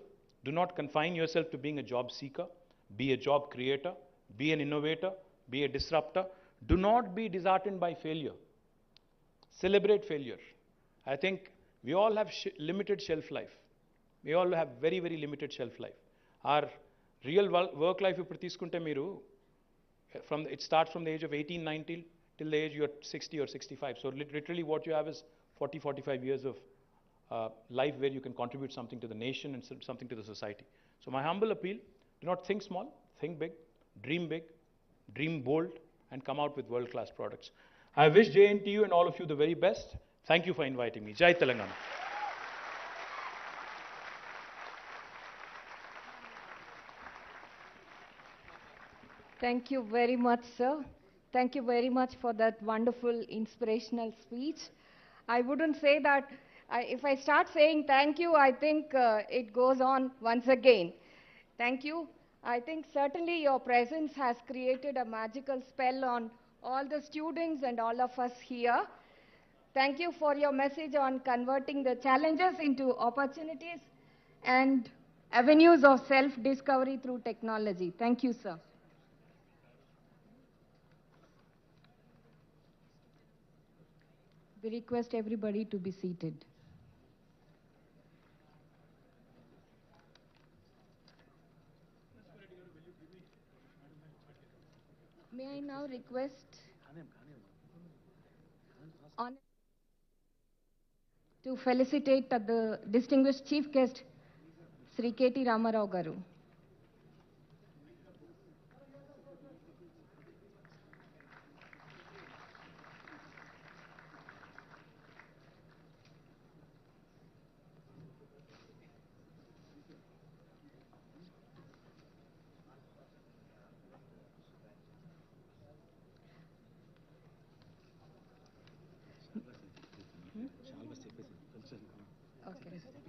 Do not confine yourself to being a job seeker. Be a job creator, be an innovator, be a disruptor. Do not be disheartened by failure. Celebrate failure. I think we all have limited shelf life. We all have very, very limited shelf life. Our real work life, if you తీసుకుంటే మీరు, it starts from the age of 18, 19 till the age you are 60 or 65. So literally what you have is 40, 45 years of life where you can contribute something to the nation and something to the society. So my humble appeal, do not think small, think big, dream bold, and come out with world-class products. I wish JNTU and all of you the very best. Thank you for inviting me. Jai Telangana. Thank you very much, sir. Thank you very much for that wonderful, inspirational speech. I wouldn't say that, if I start saying thank you, I think it goes on once again. Thank you. I think certainly your presence has created a magical spell on all the students and all of us here. Thank you for your message on converting the challenges into opportunities and avenues of self-discovery through technology. Thank you, sir. We request everybody to be seated. May I now request to felicitate the distinguished chief guest, Sri KT Ramarao Garu. Okay.